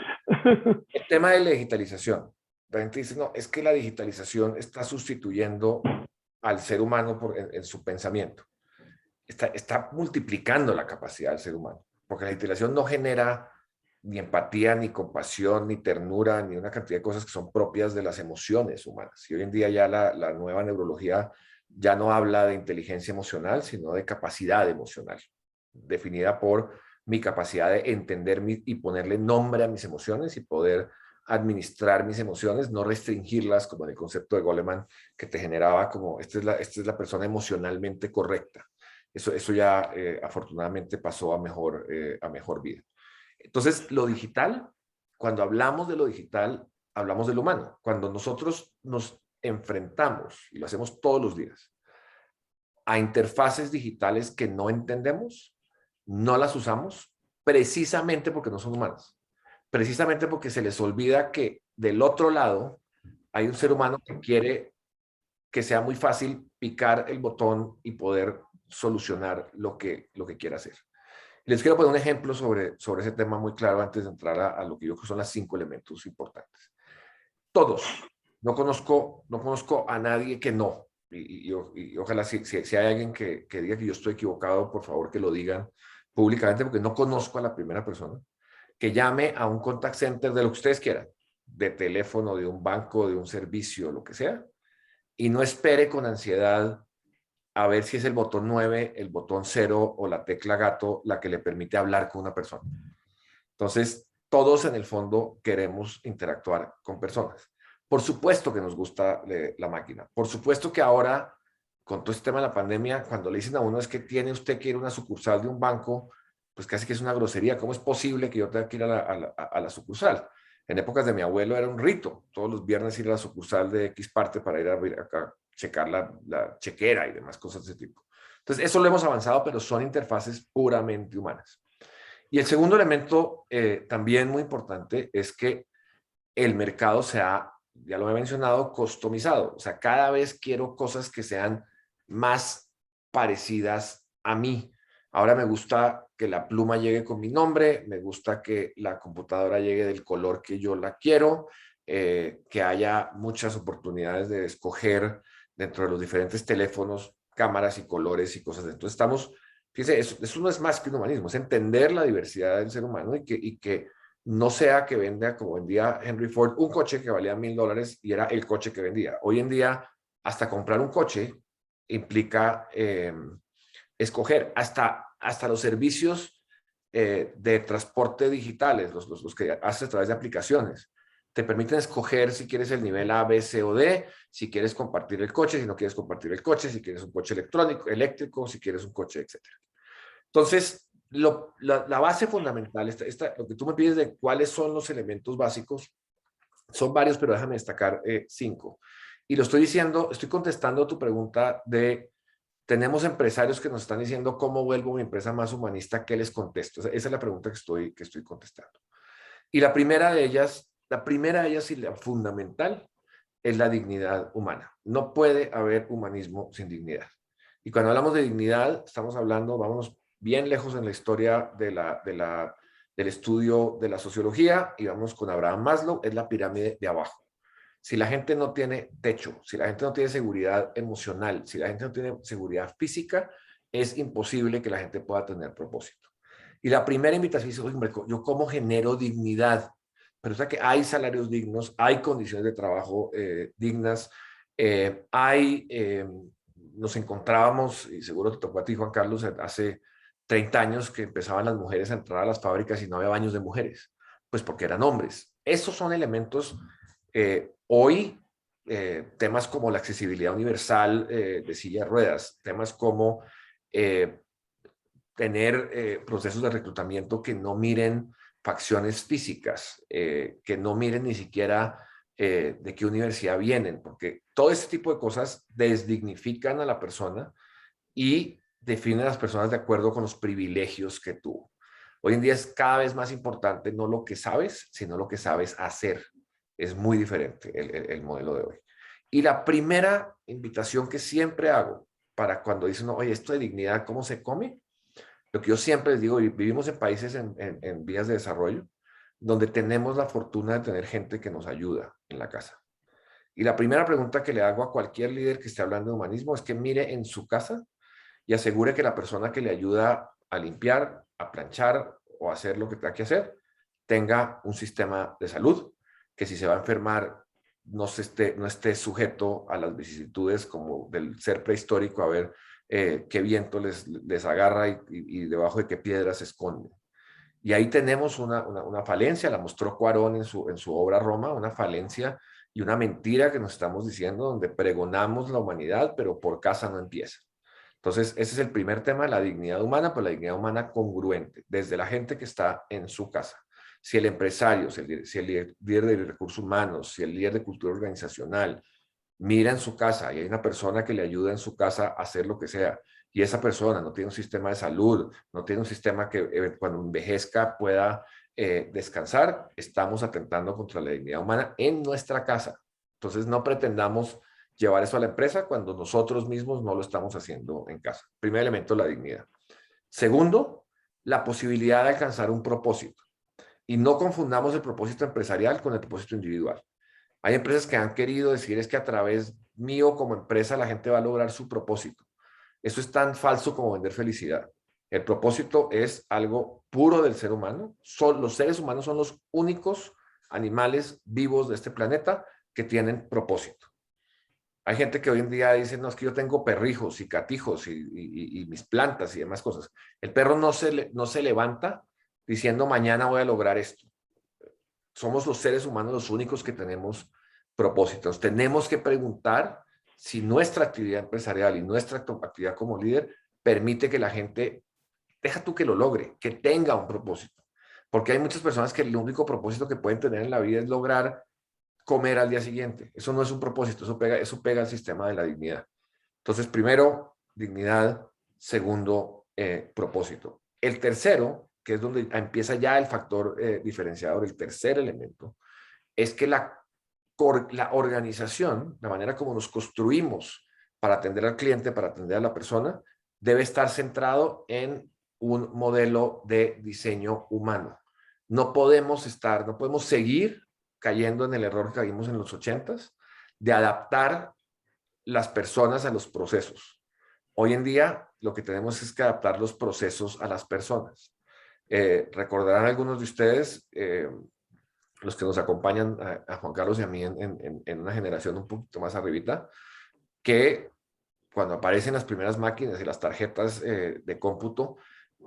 el tema de la digitalización. La gente dice, no, es que la digitalización está sustituyendo al ser humano en su pensamiento. Está multiplicando la capacidad del ser humano, porque la digitalización no genera ni empatía, ni compasión, ni ternura, ni una cantidad de cosas que son propias de las emociones humanas. Y hoy en día ya la nueva neurología ya no habla de inteligencia emocional, sino de capacidad emocional, definida por mi capacidad de entender y ponerle nombre a mis emociones y poder administrar mis emociones, no restringirlas como en el concepto de Goleman, que te generaba como, esta es la persona emocionalmente correcta. Eso ya afortunadamente pasó a mejor vida. Entonces, lo digital, cuando hablamos de lo digital, hablamos del humano. Cuando nosotros nos enfrentamos, y lo hacemos todos los días, a interfaces digitales que no entendemos, no las usamos, precisamente porque no son humanas. Precisamente porque se les olvida que del otro lado hay un ser humano que quiere que sea muy fácil picar el botón y poder solucionar lo que quiera hacer. Les quiero poner un ejemplo sobre ese tema muy claro antes de entrar a lo que yo creo que son las 5 elementos importantes. Todos. No conozco a nadie que no. Y ojalá si hay alguien que diga que yo estoy equivocado, por favor que lo digan públicamente, porque no conozco a la primera persona que llame a un contact center de lo que ustedes quieran, de teléfono, de un banco, de un servicio, lo que sea, y no espere con ansiedad a ver si es el botón 9, el botón 0 o la tecla gato la que le permite hablar con una persona. Entonces, todos en el fondo queremos interactuar con personas. Por supuesto que nos gusta la máquina. Por supuesto que ahora, con todo este tema de la pandemia, cuando le dicen a uno es que tiene usted que ir a una sucursal de un banco, pues casi que es una grosería. ¿Cómo es posible que yo tenga que ir a la sucursal? En épocas de mi abuelo era un rito. Todos los viernes ir a la sucursal de X parte para ir a checar la chequera y demás cosas de ese tipo. Entonces, eso lo hemos avanzado, pero son interfaces puramente humanas. Y el segundo elemento también muy importante es que el mercado se ha, ya lo he mencionado, customizado. O sea, cada vez quiero cosas que sean más parecidas a mí. Ahora me gusta que la pluma llegue con mi nombre, me gusta que la computadora llegue del color que yo la quiero, que haya muchas oportunidades de escoger dentro de los diferentes teléfonos, cámaras y colores y cosas. Entonces estamos, fíjense, eso no es más que un humanismo, es entender la diversidad del ser humano y que no sea que venda, como vendía Henry Ford, un coche que valía $1,000 y era el coche que vendía. Hoy en día, hasta comprar un coche implica escoger, hasta los servicios de transporte digitales, los que haces a través de aplicaciones, te permiten escoger si quieres el nivel A, B, C o D, si quieres compartir el coche, si no quieres compartir el coche, si quieres un coche eléctrico, si quieres un coche, etc. Entonces, la base fundamental, lo que tú me pides de cuáles son los elementos básicos, son varios, pero déjame destacar 5. Y lo estoy diciendo, estoy contestando a tu pregunta de, tenemos empresarios que nos están diciendo cómo vuelvo mi empresa más humanista, ¿qué les contesto? Esa es la pregunta que estoy contestando. Y la primera de ellas y la fundamental es la dignidad humana. No puede haber humanismo sin dignidad. Y cuando hablamos de dignidad, estamos hablando, vámonos bien lejos en la historia del estudio de la sociología, y vamos con Abraham Maslow, es la pirámide de abajo. Si la gente no tiene techo, si la gente no tiene seguridad emocional, si la gente no tiene seguridad física, es imposible que la gente pueda tener propósito. Y la primera invitación es, hombre, ¿yo cómo genero dignidad? Pero o sea que hay salarios dignos, hay condiciones de trabajo dignas, nos encontrábamos, y seguro te tocó a ti, Juan Carlos, hace 30 años que empezaban las mujeres a entrar a las fábricas y no había baños de mujeres, pues porque eran hombres. Esos son elementos hoy, temas como la accesibilidad universal de silla de ruedas, temas como tener procesos de reclutamiento que no miren facciones físicas, que no miren ni siquiera de qué universidad vienen, porque todo este tipo de cosas desdignifican a la persona y definen a las personas de acuerdo con los privilegios que tuvo. Hoy en día es cada vez más importante no lo que sabes, sino lo que sabes hacer. Es muy diferente el modelo de hoy. Y la primera invitación que siempre hago para cuando dicen, oye, esto de dignidad, ¿cómo se come? Lo que yo siempre les digo, vivimos en países en vías de desarrollo, donde tenemos la fortuna de tener gente que nos ayuda en la casa. Y la primera pregunta que le hago a cualquier líder que esté hablando de humanismo es que mire en su casa y asegure que la persona que le ayuda a limpiar, a planchar o a hacer lo que tenga que hacer, tenga un sistema de salud, que si se va a enfermar no esté sujeto a las vicisitudes como del ser prehistórico, a ver qué viento les agarra y debajo de qué piedras se esconde. Y ahí tenemos una falencia, la mostró Cuarón en su obra Roma, una falencia y una mentira que nos estamos diciendo, donde pregonamos la humanidad, pero por casa no empieza. Entonces, ese es el primer tema, la dignidad humana, pero la dignidad humana congruente, desde la gente que está en su casa. Si el empresario, si el líder de recursos humanos, si el líder de cultura organizacional, mira en su casa y hay una persona que le ayuda en su casa a hacer lo que sea, y esa persona no tiene un sistema de salud, no tiene un sistema que cuando envejezca pueda descansar, estamos atentando contra la dignidad humana en nuestra casa. Entonces, no pretendamos llevar eso a la empresa cuando nosotros mismos no lo estamos haciendo en casa. Primer elemento, la dignidad. Segundo, la posibilidad de alcanzar un propósito. Y no confundamos el propósito empresarial con el propósito individual. Hay empresas que han querido decir es que a través mío como empresa la gente va a lograr su propósito. Eso es tan falso como vender felicidad. El propósito es algo puro del ser humano. Los seres humanos son los únicos animales vivos de este planeta que tienen propósito. Hay gente que hoy en día dice, no, es que yo tengo perrijos y catijos y mis plantas y demás cosas. El perro no se levanta diciendo, mañana voy a lograr esto. Somos los seres humanos los únicos que tenemos propósitos. Tenemos que preguntar si nuestra actividad empresarial y nuestra actividad como líder permite que la gente, deja tú que lo logre, que tenga un propósito. Porque hay muchas personas que el único propósito que pueden tener en la vida es lograr comer al día siguiente. Eso no es un propósito, eso pega al sistema de la dignidad. Entonces, primero, dignidad. Segundo, propósito. El tercero, que es donde empieza ya el factor diferenciador, el tercer elemento, es que la organización, la manera como nos construimos para atender al cliente, para atender a la persona, debe estar centrado en un modelo de diseño humano. No podemos seguir cayendo en el error que caímos en los 80s de adaptar las personas a los procesos. Hoy en día lo que tenemos es que adaptar los procesos a las personas. Recordarán algunos de ustedes, los que nos acompañan a Juan Carlos y a mí en una generación un poquito más arribita, que cuando aparecen las primeras máquinas y las tarjetas de cómputo,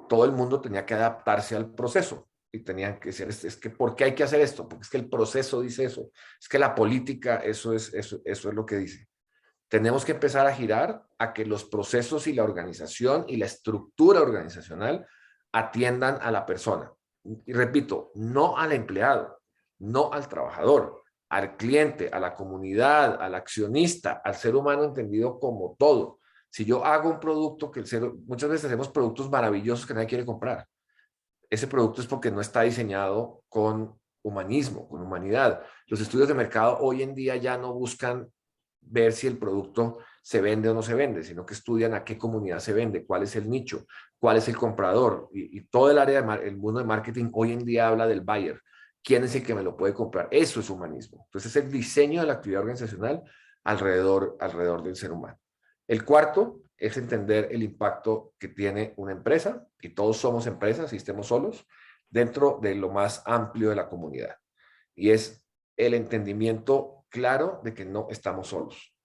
todo el mundo tenía que adaptarse al proceso y tenían que decir, es que ¿por qué hay que hacer esto? Porque es que el proceso dice eso, es que la política eso es lo que dice. Tenemos que empezar a girar a que los procesos y la organización y la estructura organizacional atiendan a la persona. Y repito, no al empleado, no al trabajador, al cliente, a la comunidad, al accionista, al ser humano entendido como todo. Si yo hago un producto muchas veces hacemos productos maravillosos que nadie quiere comprar. Ese producto es porque no está diseñado con humanismo, con humanidad. Los estudios de mercado hoy en día ya no buscan ver si el producto se vende o no se vende, sino que estudian a qué comunidad se vende, cuál es el nicho, cuál es el comprador. Y todo el área, el mundo de marketing hoy en día habla del buyer. quién es el que me lo puede comprar. Eso es humanismo. Entonces es el diseño de la actividad organizacional alrededor del ser humano. El cuarto es entender el impacto que tiene una empresa, y todos somos empresas y estemos solos, dentro de lo más amplio de la comunidad. Y es el entendimiento claro de que no estamos solos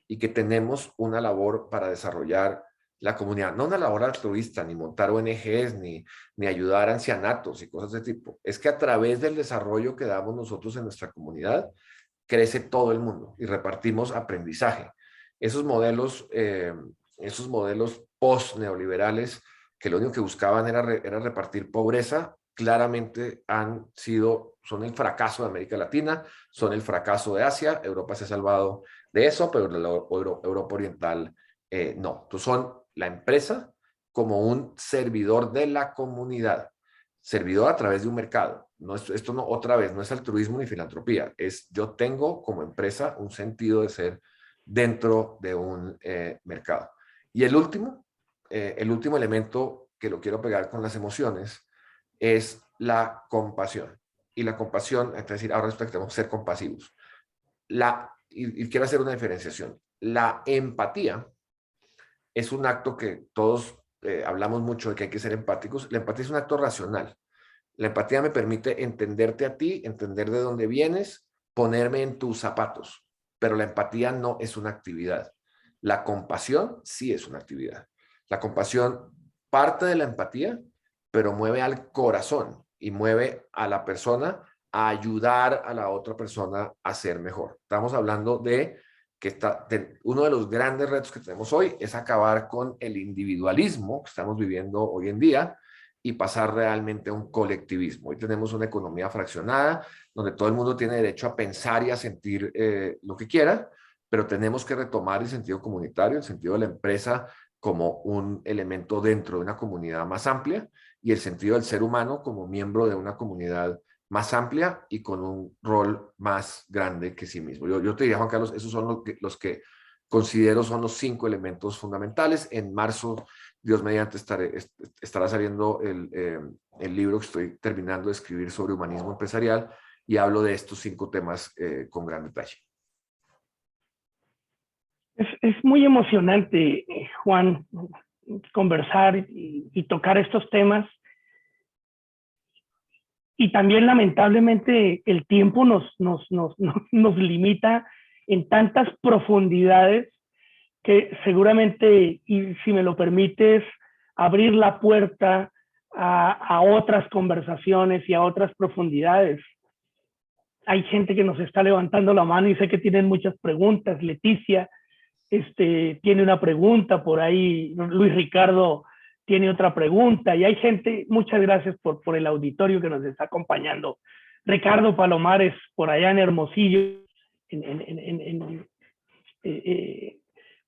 y que tenemos una labor para desarrollar la comunidad. No una labor altruista, ni montar ONGs, ni ayudar a ancianatos y cosas de ese tipo. Es que a través del desarrollo que damos nosotros en nuestra comunidad, crece todo el mundo y repartimos aprendizaje. Esos modelos post-neoliberales que lo único que buscaban era repartir pobreza, claramente son el fracaso de América Latina, son el fracaso de Asia. Europa se ha salvado de eso, pero Europa Oriental no. Entonces son la empresa como un servidor de la comunidad, servidor a través de un mercado. No, esto no, otra vez, no es altruismo ni filantropía, es yo tengo como empresa un sentido de ser dentro de un mercado. Y el último elemento que lo quiero pegar con las emociones es la compasión. Y la compasión, es decir, ahora respectamos ser compasivos. Y quiero hacer una diferenciación. La empatía es un acto que todos hablamos mucho de que hay que ser empáticos. La empatía es un acto racional. La empatía me permite entenderte a ti, entender de dónde vienes, ponerme en tus zapatos. Pero la empatía no es una actividad. La compasión sí es una actividad. La compasión parte de la empatía, pero mueve al corazón y mueve a la persona a ayudar a la otra persona a ser mejor. Estamos hablando de que uno de los grandes retos que tenemos hoy es acabar con el individualismo que estamos viviendo hoy en día y pasar realmente a un colectivismo. Hoy tenemos una economía fraccionada donde todo el mundo tiene derecho a pensar y a sentir lo que quiera, pero tenemos que retomar el sentido comunitario, el sentido de la empresa como un elemento dentro de una comunidad más amplia y el sentido del ser humano como miembro de una comunidad más amplia y con un rol más grande que sí mismo. Yo te diría, Juan Carlos, esos son los que considero son los 5 elementos fundamentales. En marzo, Dios mediante, estará saliendo el libro que estoy terminando de escribir sobre humanismo empresarial y hablo de estos 5 temas con gran detalle. Es muy emocionante, Juan, conversar y tocar estos temas. Y también, lamentablemente, el tiempo nos limita en tantas profundidades que seguramente, y si me lo permites, abrir la puerta a otras conversaciones y a otras profundidades. Hay gente que nos está levantando la mano y sé que tienen muchas preguntas. Leticia tiene una pregunta por ahí, Luis Ricardo tiene otra pregunta y hay gente, muchas gracias por el auditorio que nos está acompañando. Ricardo Palomares, por allá en Hermosillo,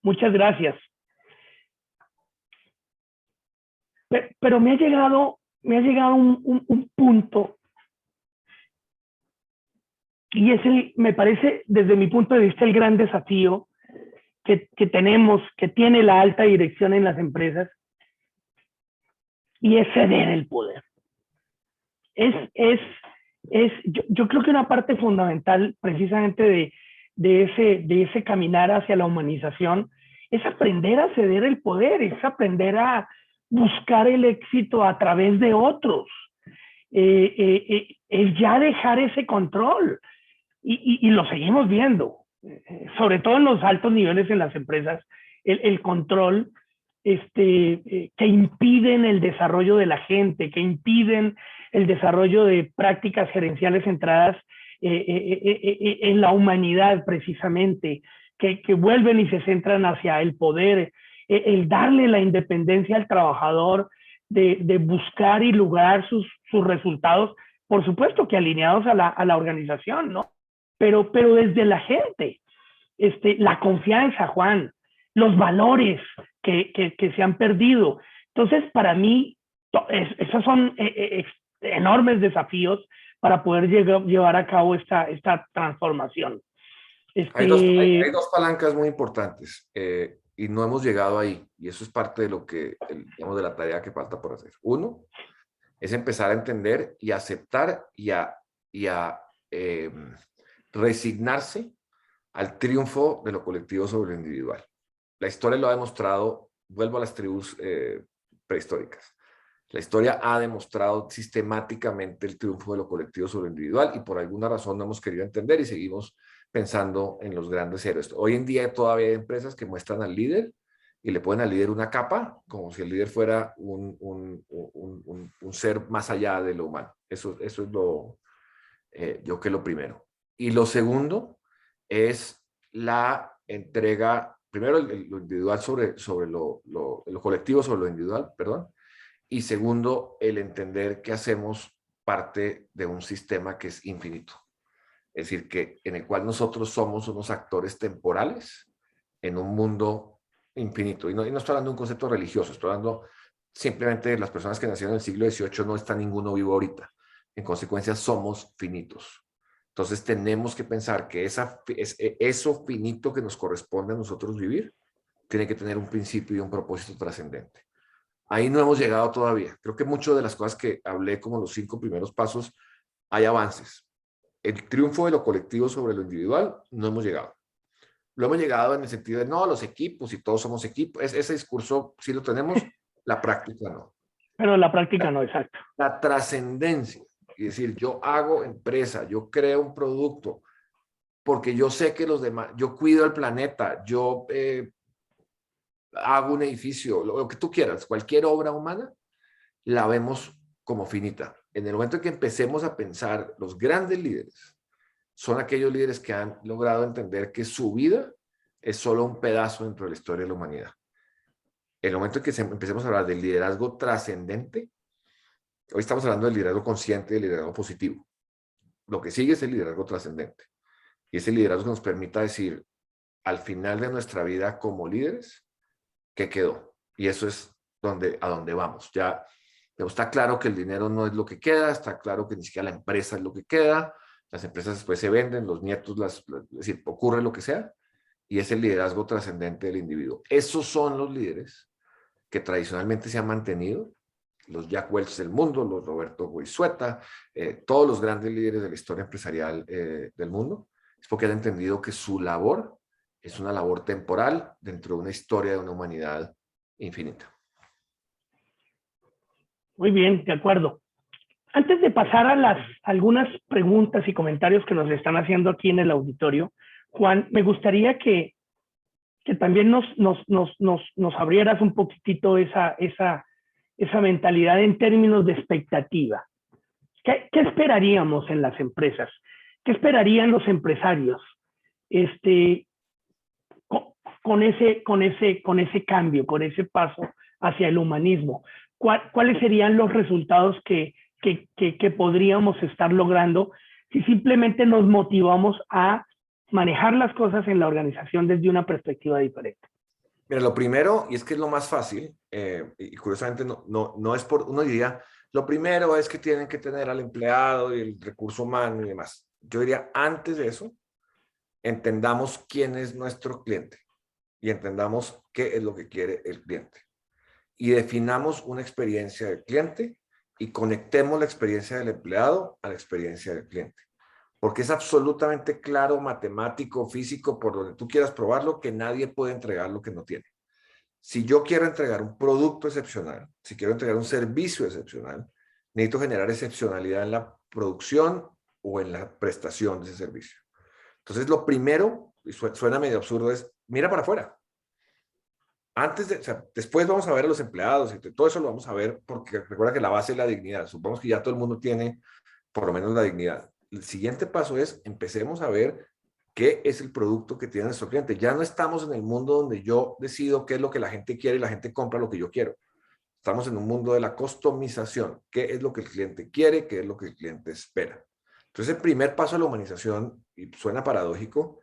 muchas gracias. Pero me ha llegado un punto y me parece, desde mi punto de vista, el gran desafío que tenemos, que tiene la alta dirección en las empresas, y es ceder el poder. Yo creo que una parte fundamental precisamente de ese caminar hacia la humanización es aprender a ceder el poder, es aprender a buscar el éxito a través de otros, es ya dejar ese control y lo seguimos viendo, sobre todo en los altos niveles en las empresas, el control que impiden el desarrollo de la gente, que impiden el desarrollo de prácticas gerenciales centradas en la humanidad precisamente, que vuelven y se centran hacia el poder, el darle la independencia al trabajador de buscar y lograr sus resultados, por supuesto que alineados a la organización, ¿no? Pero desde la gente, la confianza, Juan, los valores que se han perdido. Entonces, para mí, esos son enormes desafíos para poder llevar a cabo esta transformación. Hay dos palancas muy importantes y no hemos llegado ahí, y eso es parte de lo que, digamos, de la tarea que falta por hacer. Uno es empezar a entender y aceptar y a y a resignarse al triunfo de lo colectivo sobre lo individual. La historia lo ha demostrado, vuelvo a las tribus prehistóricas. La historia ha demostrado sistemáticamente el triunfo de lo colectivo sobre lo individual y por alguna razón no hemos querido entender y seguimos pensando en los grandes héroes. Hoy en día todavía hay empresas que muestran al líder y le ponen al líder una capa como si el líder fuera un ser más allá de lo humano. Eso es lo, yo creo que lo primero. Y lo segundo es la entrega, primero lo individual sobre lo colectivo sobre lo individual, perdón, y segundo, el entender que hacemos parte de un sistema que es infinito. Es decir, que en el cual nosotros somos unos actores temporales en un mundo infinito. Y no estoy hablando de un concepto religioso, estoy hablando simplemente de las personas que nacieron en el siglo XVIII, no está ninguno vivo ahorita. En consecuencia, somos finitos. Entonces tenemos que pensar que eso finito que nos corresponde a nosotros vivir tiene que tener un principio y un propósito trascendente. Ahí no hemos llegado todavía. Creo que muchas de las cosas que hablé como los 5 primeros pasos, hay avances. El triunfo de lo colectivo sobre lo individual, no hemos llegado. Lo hemos llegado en el sentido de, no, los equipos y todos somos equipos. Ese discurso sí lo tenemos, la práctica no. Pero la práctica no, exacto. La trascendencia, es decir, yo hago empresa, yo creo un producto, porque yo sé que los demás, yo cuido el planeta, yo hago un edificio, lo que tú quieras, cualquier obra humana, la vemos como finita. En el momento en que empecemos a pensar, los grandes líderes son aquellos líderes que han logrado entender que su vida es solo un pedazo dentro de la historia de la humanidad. En el momento en que empecemos a hablar del liderazgo trascendente, hoy estamos hablando del liderazgo consciente y del liderazgo positivo. Lo que sigue es el liderazgo trascendente. Y ese liderazgo que nos permita decir, al final de nuestra vida como líderes, ¿qué quedó? Y eso es a donde vamos. Ya está claro que el dinero no es lo que queda, está claro que ni siquiera la empresa es lo que queda, las empresas después se venden, los nietos, es decir, ocurre lo que sea, y es el liderazgo trascendente del individuo. Esos son los líderes que tradicionalmente se han mantenido, los Jack Welch del mundo, los Roberto Goizueta, todos los grandes líderes de la historia empresarial del mundo, es porque han entendido que su labor es una labor temporal dentro de una historia de una humanidad infinita. Muy bien, de acuerdo. Antes de pasar a algunas preguntas y comentarios que nos están haciendo aquí en el auditorio, Juan, me gustaría que también nos abrieras un poquitito esa mentalidad en términos de expectativa. ¿Qué esperaríamos en las empresas? ¿Qué esperarían los empresarios con ese cambio, con ese paso hacia el humanismo? ¿Cuáles serían los resultados que podríamos estar logrando si simplemente nos motivamos a manejar las cosas en la organización desde una perspectiva diferente? Mira, lo primero, y es que es lo más fácil, y curiosamente no es por, uno diría, lo primero es que tienen que tener al empleado y el recurso humano y demás. Yo diría, antes de eso, entendamos quién es nuestro cliente y entendamos qué es lo que quiere el cliente. Y definamos una experiencia del cliente y conectemos la experiencia del empleado a la experiencia del cliente. Porque es absolutamente claro, matemático, físico, por donde tú quieras probarlo, que nadie puede entregar lo que no tiene. Si yo quiero entregar un producto excepcional, si quiero entregar un servicio excepcional, necesito generar excepcionalidad en la producción o en la prestación de ese servicio. Entonces, lo primero, y suena medio absurdo, es mira para afuera. Después vamos a ver a los empleados y todo eso lo vamos a ver porque recuerda que la base es la dignidad. Supongamos que ya todo el mundo tiene por lo menos la dignidad. El siguiente paso es empecemos a ver qué es el producto que tiene nuestro cliente. Ya no estamos en el mundo donde yo decido qué es lo que la gente quiere y la gente compra lo que yo quiero. Estamos en un mundo de la customización. ¿Qué es lo que el cliente quiere? ¿Qué es lo que el cliente espera? Entonces, el primer paso de la humanización, y suena paradójico,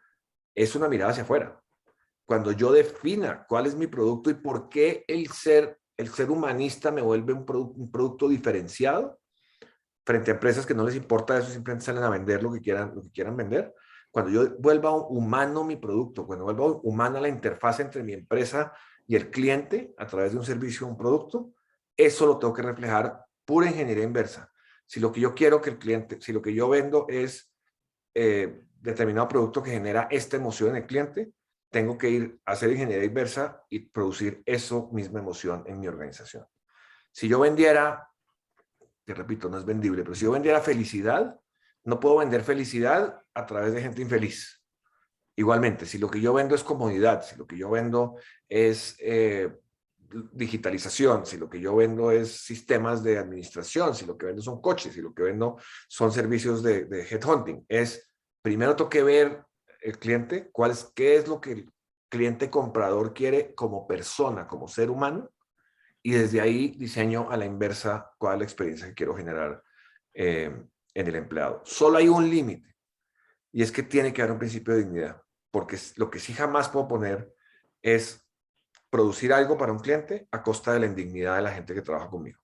es una mirada hacia afuera. Cuando yo defina cuál es mi producto y por qué el ser humanista me vuelve un producto diferenciado frente a empresas que no les importa eso, simplemente salen a vender lo que quieran vender. Cuando yo vuelva humano mi producto, cuando vuelva humana la interfaz entre mi empresa y el cliente a través de un servicio o un producto, eso lo tengo que reflejar pura ingeniería inversa. Si lo que yo quiero que el cliente, si lo que yo vendo es determinado producto que genera esta emoción en el cliente, tengo que ir a hacer ingeniería inversa y producir eso misma emoción en mi organización. Si yo vendiera, te repito, no es vendible, pero si yo vendiera felicidad, no puedo vender felicidad a través de gente infeliz. Igualmente, si lo que yo vendo es comodidad, si lo que yo vendo es digitalización, si lo que yo vendo es sistemas de administración, si lo que vendo son coches, si lo que vendo son servicios de headhunting, primero tengo que ver el cliente, qué es lo que el cliente comprador quiere como persona, como ser humano, y desde ahí diseño a la inversa cuál es la experiencia que quiero generar en el empleado. Solo hay un límite, y es que tiene que haber un principio de dignidad, porque lo que sí jamás puedo poner es producir algo para un cliente a costa de la indignidad de la gente que trabaja conmigo.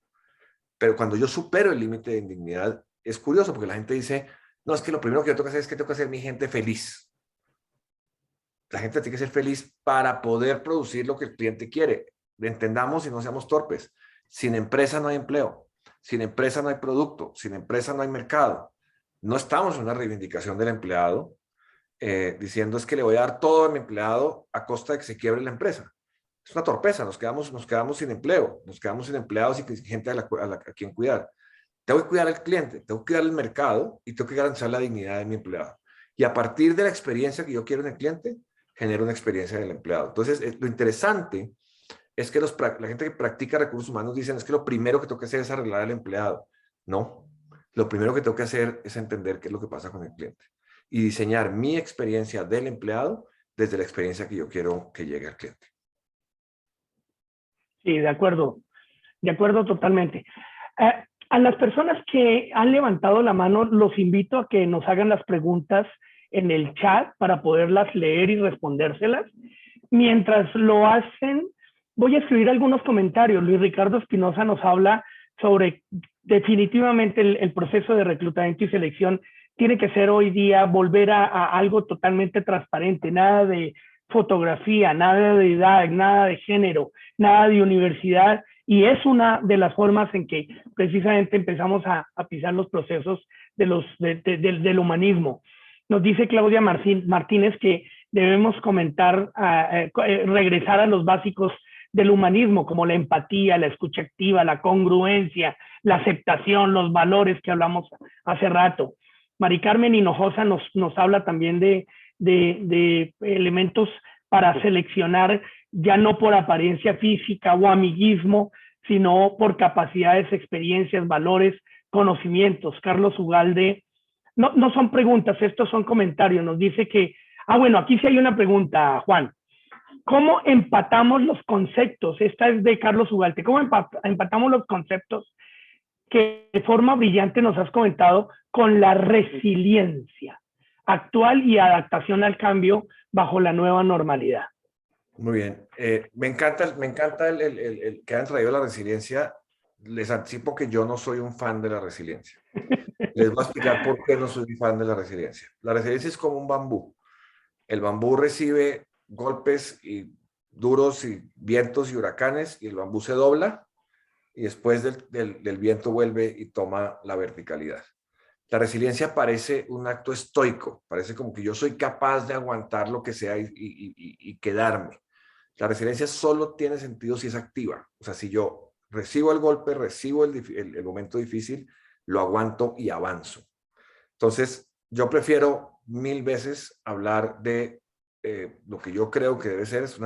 Pero cuando yo supero el límite de indignidad, es curioso porque la gente dice, no, es que lo primero que yo tengo que hacer es que tengo que hacer mi gente feliz. La gente tiene que ser feliz para poder producir lo que el cliente quiere. Entendamos y no seamos torpes. Sin empresa no hay empleo. Sin empresa no hay producto. Sin empresa no hay mercado. No estamos en una reivindicación del empleado diciendo es que le voy a dar todo a mi empleado a costa de que se quiebre la empresa. Es una torpeza, nos quedamos sin empleo, nos quedamos sin empleados y sin gente a quien cuidar. Tengo que cuidar al cliente, tengo que cuidar el mercado y tengo que garantizar la dignidad de mi empleado. Y a partir de la experiencia que yo quiero en el cliente, genero una experiencia del empleado. Entonces, lo interesante es que la gente que practica recursos humanos dicen es que lo primero que tengo que hacer es arreglar al empleado. No, lo primero que tengo que hacer es entender qué es lo que pasa con el cliente y diseñar mi experiencia del empleado desde la experiencia que yo quiero que llegue al cliente. Sí, de acuerdo totalmente. A las personas que han levantado la mano, los invito a que nos hagan las preguntas en el chat para poderlas leer y respondérselas. Mientras lo hacen, voy a escribir algunos comentarios. Luis Ricardo Espinosa nos habla sobre definitivamente el proceso de reclutamiento y selección tiene que ser hoy día volver a algo totalmente transparente, nada de fotografía, nada de edad, nada de género, nada de universidad, y es una de las formas en que precisamente empezamos a pisar los procesos del humanismo. Nos dice Claudia Martínez que debemos regresar a los básicos del humanismo, como la empatía, la escucha activa, la congruencia, la aceptación, los valores que hablamos hace rato. Mari Carmen Hinojosa nos habla también de elementos para seleccionar, ya no por apariencia física o amiguismo, sino por capacidades, experiencias, valores, conocimientos. Carlos Ugalde, no son preguntas, estos son comentarios, nos dice que, bueno, aquí sí hay una pregunta, Juan. ¿Cómo empatamos los conceptos? Esta es de Carlos Ugalde. ¿Cómo empatamos los conceptos que de forma brillante nos has comentado con la resiliencia actual y adaptación al cambio bajo la nueva normalidad? Muy bien. Me encanta el que han traído la resiliencia. Les anticipo que yo no soy un fan de la resiliencia. Les voy a explicar por qué no soy un fan de la resiliencia. La resiliencia es como un bambú. El bambú recibe golpes duros y vientos y huracanes y el bambú se dobla y después del viento vuelve y toma la verticalidad. La resiliencia parece un acto estoico, parece como que yo soy capaz de aguantar lo que sea y quedarme. La resiliencia solo tiene sentido si es activa. O sea, si yo recibo el golpe, recibo el momento difícil, lo aguanto y avanzo. Entonces, yo prefiero 1000 veces hablar de lo que yo creo que debe ser es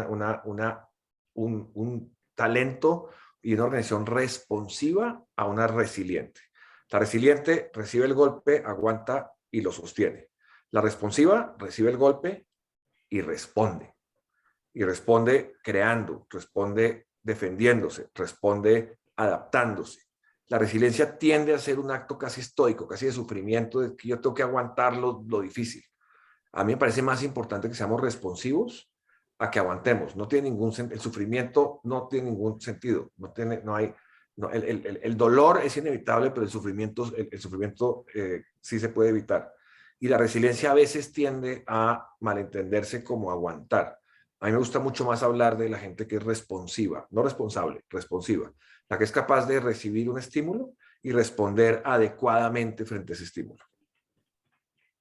un talento y una organización responsiva a una resiliente. La resiliente recibe el golpe, aguanta y lo sostiene. La responsiva recibe el golpe y responde. Y responde creando, responde defendiéndose, responde adaptándose. La resiliencia tiende a ser un acto casi estoico, casi de sufrimiento, de que yo tengo que aguantar lo difícil. A mí me parece más importante que seamos responsivos a que aguantemos. No tiene ningún el sufrimiento no tiene ningún sentido. El dolor es inevitable, pero el sufrimiento sí se puede evitar. Y la resiliencia a veces tiende a malentenderse como aguantar. A mí me gusta mucho más hablar de la gente que es responsiva, no responsable, responsiva. La que es capaz de recibir un estímulo y responder adecuadamente frente a ese estímulo.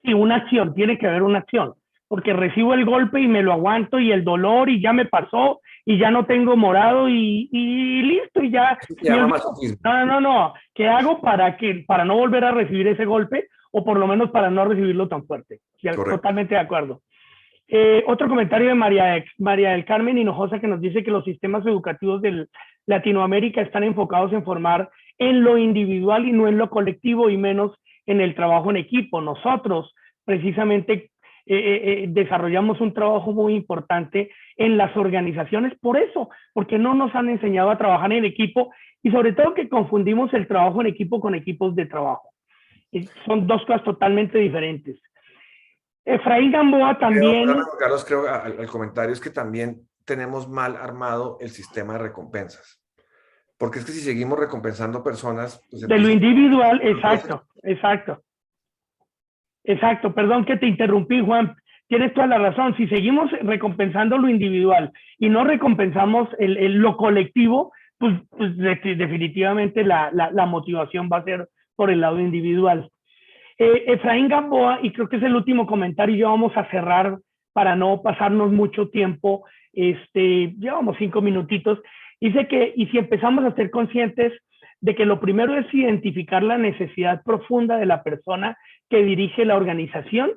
Sí, una acción, tiene que haber una acción, porque recibo el golpe y me lo aguanto y el dolor y ya me pasó y ya no tengo morado y listo y ya Eso se me llama olvido. masoquismo. No. ¿Qué hago para no volver a recibir ese golpe o por lo menos para no recibirlo tan fuerte? Ya, Correcto. totalmente de acuerdo. Otro comentario de María del Carmen Hinojosa que nos dice que los sistemas educativos de Latinoamérica están enfocados en formar en lo individual y no en lo colectivo y menos en el trabajo en equipo. Nosotros precisamente desarrollamos un trabajo muy importante en las organizaciones por eso, porque no nos han enseñado a trabajar en equipo y sobre todo que confundimos el trabajo en equipo con equipos de trabajo. Son dos cosas totalmente diferentes. Efraín Gamboa también. Carlos, creo al comentario es que también tenemos mal armado el sistema de recompensas. Porque es que si seguimos recompensando personas, pues De lo empieza individual, exacto. Perdón que te interrumpí, Juan. Tienes toda la razón. Si seguimos recompensando lo individual y no recompensamos lo colectivo, pues definitivamente la motivación va a ser por el lado individual. Efraín Gamboa, y creo que es el último comentario, y ya vamos a cerrar para no pasarnos mucho tiempo, llevamos 5 minutitos, dice que, y si empezamos a ser conscientes de que lo primero es identificar la necesidad profunda de la persona que dirige la organización,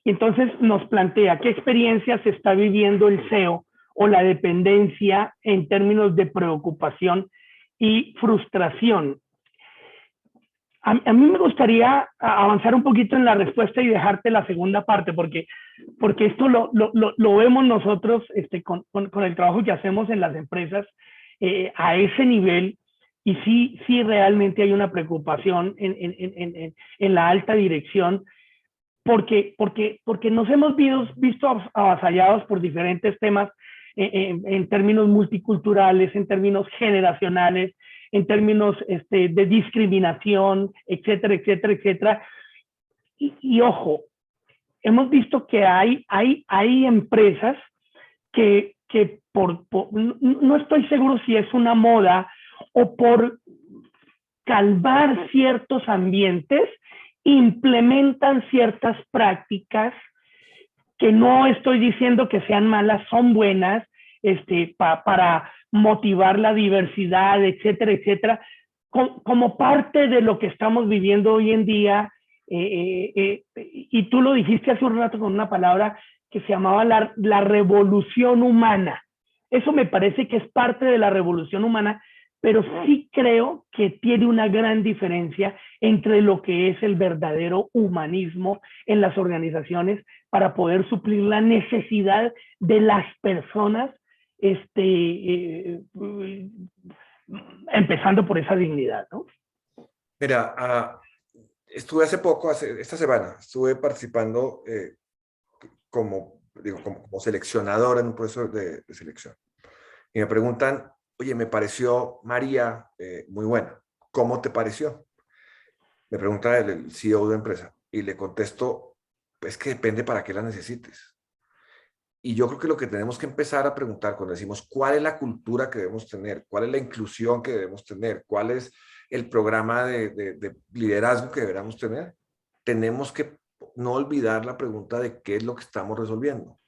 entonces nos plantea qué experiencias está viviendo el CEO o la dependencia en términos de preocupación y frustración. A mí me gustaría avanzar un poquito en la respuesta y dejarte la segunda parte, porque esto lo vemos nosotros con el trabajo que hacemos en las empresas a ese nivel, y sí realmente hay una preocupación en la alta dirección, porque nos hemos visto avasallados por diferentes temas en términos multiculturales, en términos generacionales, en términos de discriminación, etcétera. Y ojo, hemos visto que hay empresas que no estoy seguro si es una moda o por calmar ciertos ambientes, implementan ciertas prácticas que no estoy diciendo que sean malas, son buenas, para motivar la diversidad, etcétera, como parte de lo que estamos viviendo hoy en día. Y tú lo dijiste hace un rato con una palabra que se llamaba la revolución humana. Eso me parece que es parte de la revolución humana, pero sí creo que tiene una gran diferencia entre lo que es el verdadero humanismo en las organizaciones para poder suplir la necesidad de las personas, empezando por esa dignidad, ¿no? Mira, estuve hace poco, esta semana, estuve participando como seleccionador en un proceso de selección. Y me preguntan, oye, me pareció María muy buena. ¿Cómo te pareció? Me pregunta el CEO de la empresa y le contesto, pues que depende para qué la necesites. Y yo creo que lo que tenemos que empezar a preguntar cuando decimos cuál es la cultura que debemos tener, cuál es la inclusión que debemos tener, cuál es el programa de liderazgo que deberíamos tener, tenemos que no olvidar la pregunta de qué es lo que estamos resolviendo.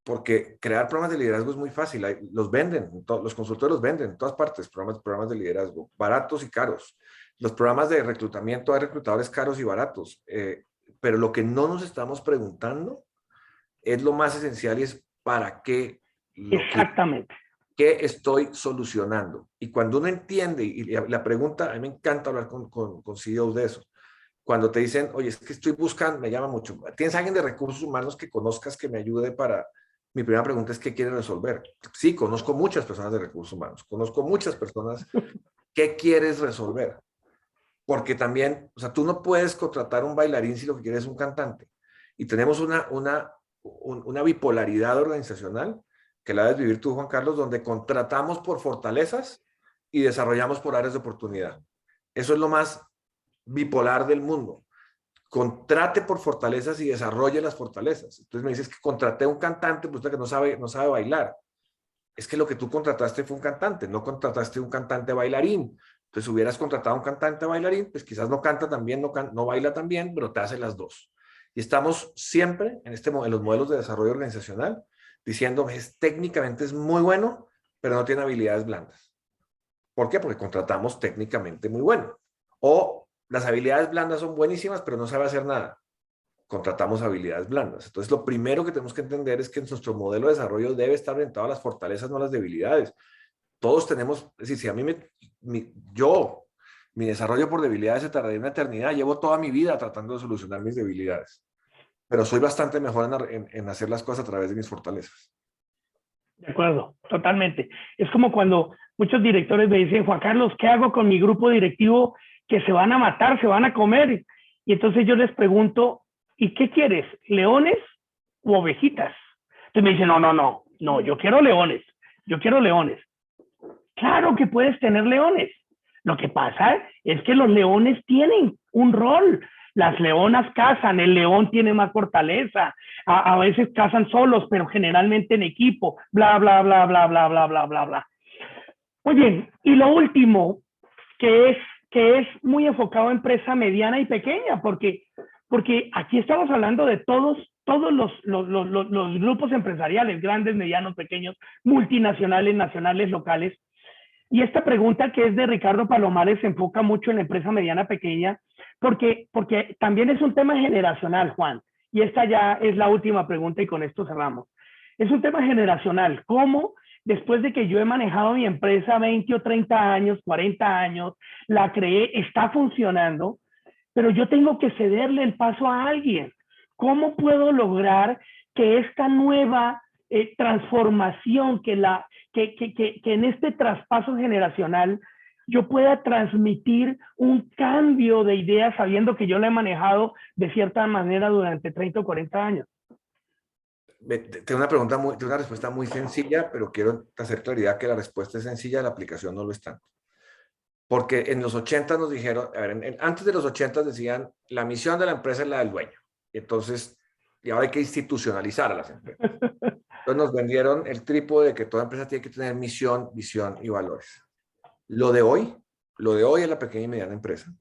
Porque crear programas de liderazgo es muy fácil, los venden, los consultores los venden en todas partes, programas de liderazgo, baratos y caros. Los programas de reclutamiento, hay reclutadores caros y baratos, pero lo que no nos estamos preguntando es lo más esencial y es para qué lo Exactamente. ¿Qué estoy solucionando? Y cuando uno entiende, y la pregunta, a mí me encanta hablar con CEOs de eso, cuando te dicen, oye, es que estoy buscando, me llama mucho, ¿tienes alguien de recursos humanos que conozcas que me ayude para...? Mi primera pregunta es, ¿qué quieren resolver? Sí, conozco muchas personas de recursos humanos, conozco muchas personas. ¿Qué quieres resolver? Porque también, o sea, tú no puedes contratar un bailarín si lo que quieres es un cantante. Y tenemos una bipolaridad organizacional, que la debes vivir tú, Juan Carlos, donde contratamos por fortalezas y desarrollamos por áreas de oportunidad. Eso es lo más bipolar del mundo. Contrate por fortalezas y desarrolle las fortalezas. Entonces me dices que contraté a un cantante, pues que no sabe bailar. Es que lo que tú contrataste fue un cantante, no contrataste un cantante bailarín. Entonces, hubieras contratado a un cantante bailarín, pues quizás no canta tan bien, no baila tan bien, pero te hace las dos. Y estamos siempre en los modelos de desarrollo organizacional diciendo que técnicamente es muy bueno, pero no tiene habilidades blandas. ¿Por qué? Porque contratamos técnicamente muy bueno. O las habilidades blandas son buenísimas, pero no sabe hacer nada. Contratamos habilidades blandas. Entonces, lo primero que tenemos que entender es que nuestro modelo de desarrollo debe estar orientado a las fortalezas, no a las debilidades. Todos tenemos, es decir, si a mí mi desarrollo por debilidades se tardaría una eternidad, llevo toda mi vida tratando de solucionar mis debilidades, pero soy bastante mejor en hacer las cosas a través de mis fortalezas. De acuerdo, totalmente. Es como cuando muchos directores me dicen, Juan Carlos, ¿qué hago con mi grupo directivo que se van a matar, se van a comer? Y entonces yo les pregunto, ¿y qué quieres? ¿Leones u ovejitas? Entonces me dicen, no, yo quiero leones, yo quiero leones. Claro que puedes tener leones. Lo que pasa es que los leones tienen un rol. Las leonas cazan, el león tiene más fortaleza. A veces cazan solos, pero generalmente en equipo. Bla, bla, bla, bla, bla, bla, bla, bla, bla. Muy bien. Y lo último, que es muy enfocado a empresa mediana y pequeña, porque aquí estamos hablando de todos los grupos empresariales, grandes, medianos, pequeños, multinacionales, nacionales, locales. Y esta pregunta que es de Ricardo Palomares se enfoca mucho en la empresa mediana pequeña, porque también es un tema generacional, Juan. Y esta ya es la última pregunta y con esto cerramos. Es un tema generacional. ¿Cómo después de que yo he manejado mi empresa 20 o 30 años, 40 años, la creé, está funcionando, pero yo tengo que cederle el paso a alguien? ¿Cómo puedo lograr que esta nueva transformación, que en este traspaso generacional yo pueda transmitir un cambio de ideas sabiendo que yo la he manejado de cierta manera durante 30 o 40 años? Tengo una respuesta muy sencilla, pero quiero hacer claridad que la respuesta es sencilla, la aplicación no lo es tanto. Porque en los 80 nos dijeron, a ver, antes de los 80 decían, la misión de la empresa es la del dueño. Y entonces, y ahora hay que institucionalizar a las empresas. Entonces nos vendieron el trípode de que toda empresa tiene que tener misión, visión y valores. Lo de hoy es la pequeña y mediana empresa.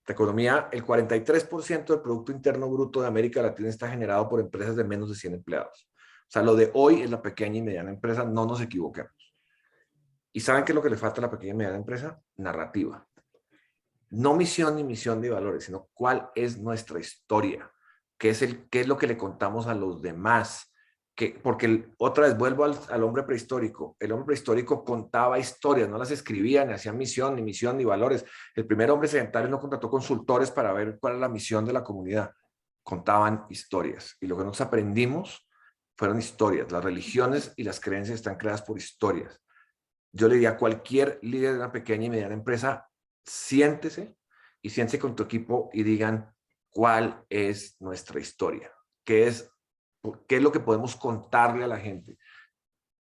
La economía, el 43% del Producto Interno Bruto de América Latina está generado por empresas de menos de 100 empleados. O sea, lo de hoy es la pequeña y mediana empresa, no nos equivoquemos. ¿Y saben qué es lo que le falta a la pequeña y mediana empresa? Narrativa. No misión ni misión de valores, sino cuál es nuestra historia, qué es lo que le contamos a los demás. Porque otra vez vuelvo al hombre prehistórico. El hombre prehistórico contaba historias, no las escribía, ni hacía misión, ni valores. El primer hombre sedentario no contrató consultores para ver cuál era la misión de la comunidad. Contaban historias. Y lo que nosotros aprendimos fueron historias. Las religiones y las creencias están creadas por historias. Yo le diría a cualquier líder de una pequeña y mediana empresa, siéntese con tu equipo y digan cuál es nuestra historia, qué es lo que podemos contarle a la gente,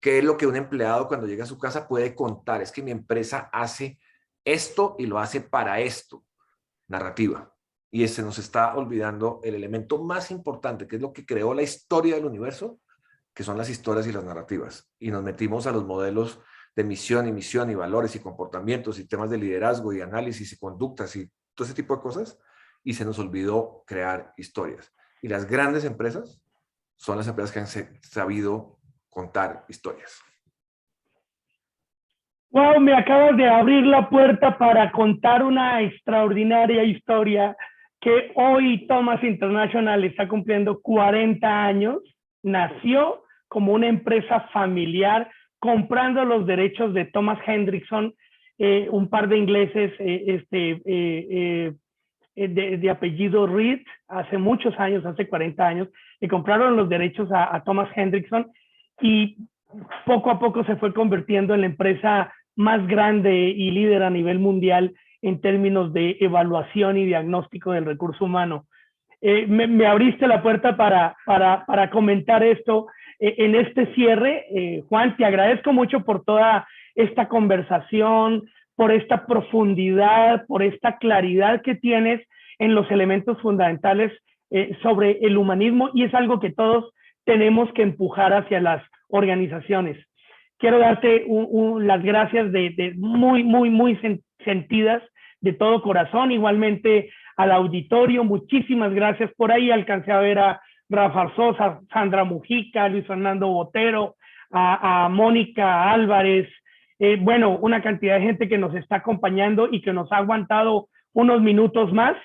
qué es lo que un empleado cuando llega a su casa puede contar. Es que mi empresa hace esto y lo hace para esto. Narrativa. Y se nos está olvidando el elemento más importante, que es lo que creó la historia del universo, que son las historias y las narrativas. Y nos metimos a los modelos de misión y valores y comportamientos y temas de liderazgo y análisis y conductas y todo ese tipo de cosas, y se nos olvidó crear historias. Y las grandes empresas son las empresas que han sabido contar historias. Wow, me acabas de abrir la puerta para contar una extraordinaria historia que hoy Thomas International está cumpliendo 40 años. Nació como una empresa familiar comprando los derechos de Thomas Hendrickson, un par de ingleses de apellido Reed, hace muchos años, hace 40 años, le compraron los derechos a Thomas Hendrickson y poco a poco se fue convirtiendo en la empresa más grande y líder a nivel mundial en términos de evaluación y diagnóstico del recurso humano. Me abriste la puerta para comentar esto en este cierre. Juan, te agradezco mucho por toda esta conversación, por esta profundidad, por esta claridad que tienes en los elementos fundamentales sobre el humanismo, y es algo que todos tenemos que empujar hacia las organizaciones. quiero darte las gracias muy sentidas, de todo corazón. Igualmente al auditorio, muchísimas gracias. Por ahí alcancé a ver a Rafa Sosa, Sandra Mujica, Luis Fernando Botero, a Mónica Álvarez, bueno, una cantidad de gente que nos está acompañando y que nos ha aguantado unos minutos más,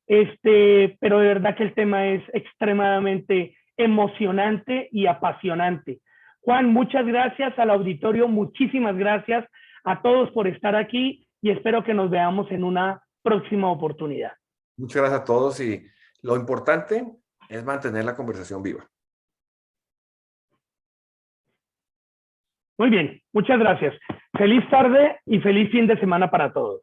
pero de verdad que el tema es extremadamente emocionante y apasionante. Juan, muchas gracias al auditorio, muchísimas gracias a todos por estar aquí y espero que nos veamos en una próxima oportunidad. Muchas gracias a todos y lo importante es mantener la conversación viva. Muy bien, muchas gracias. Feliz tarde y feliz fin de semana para todos.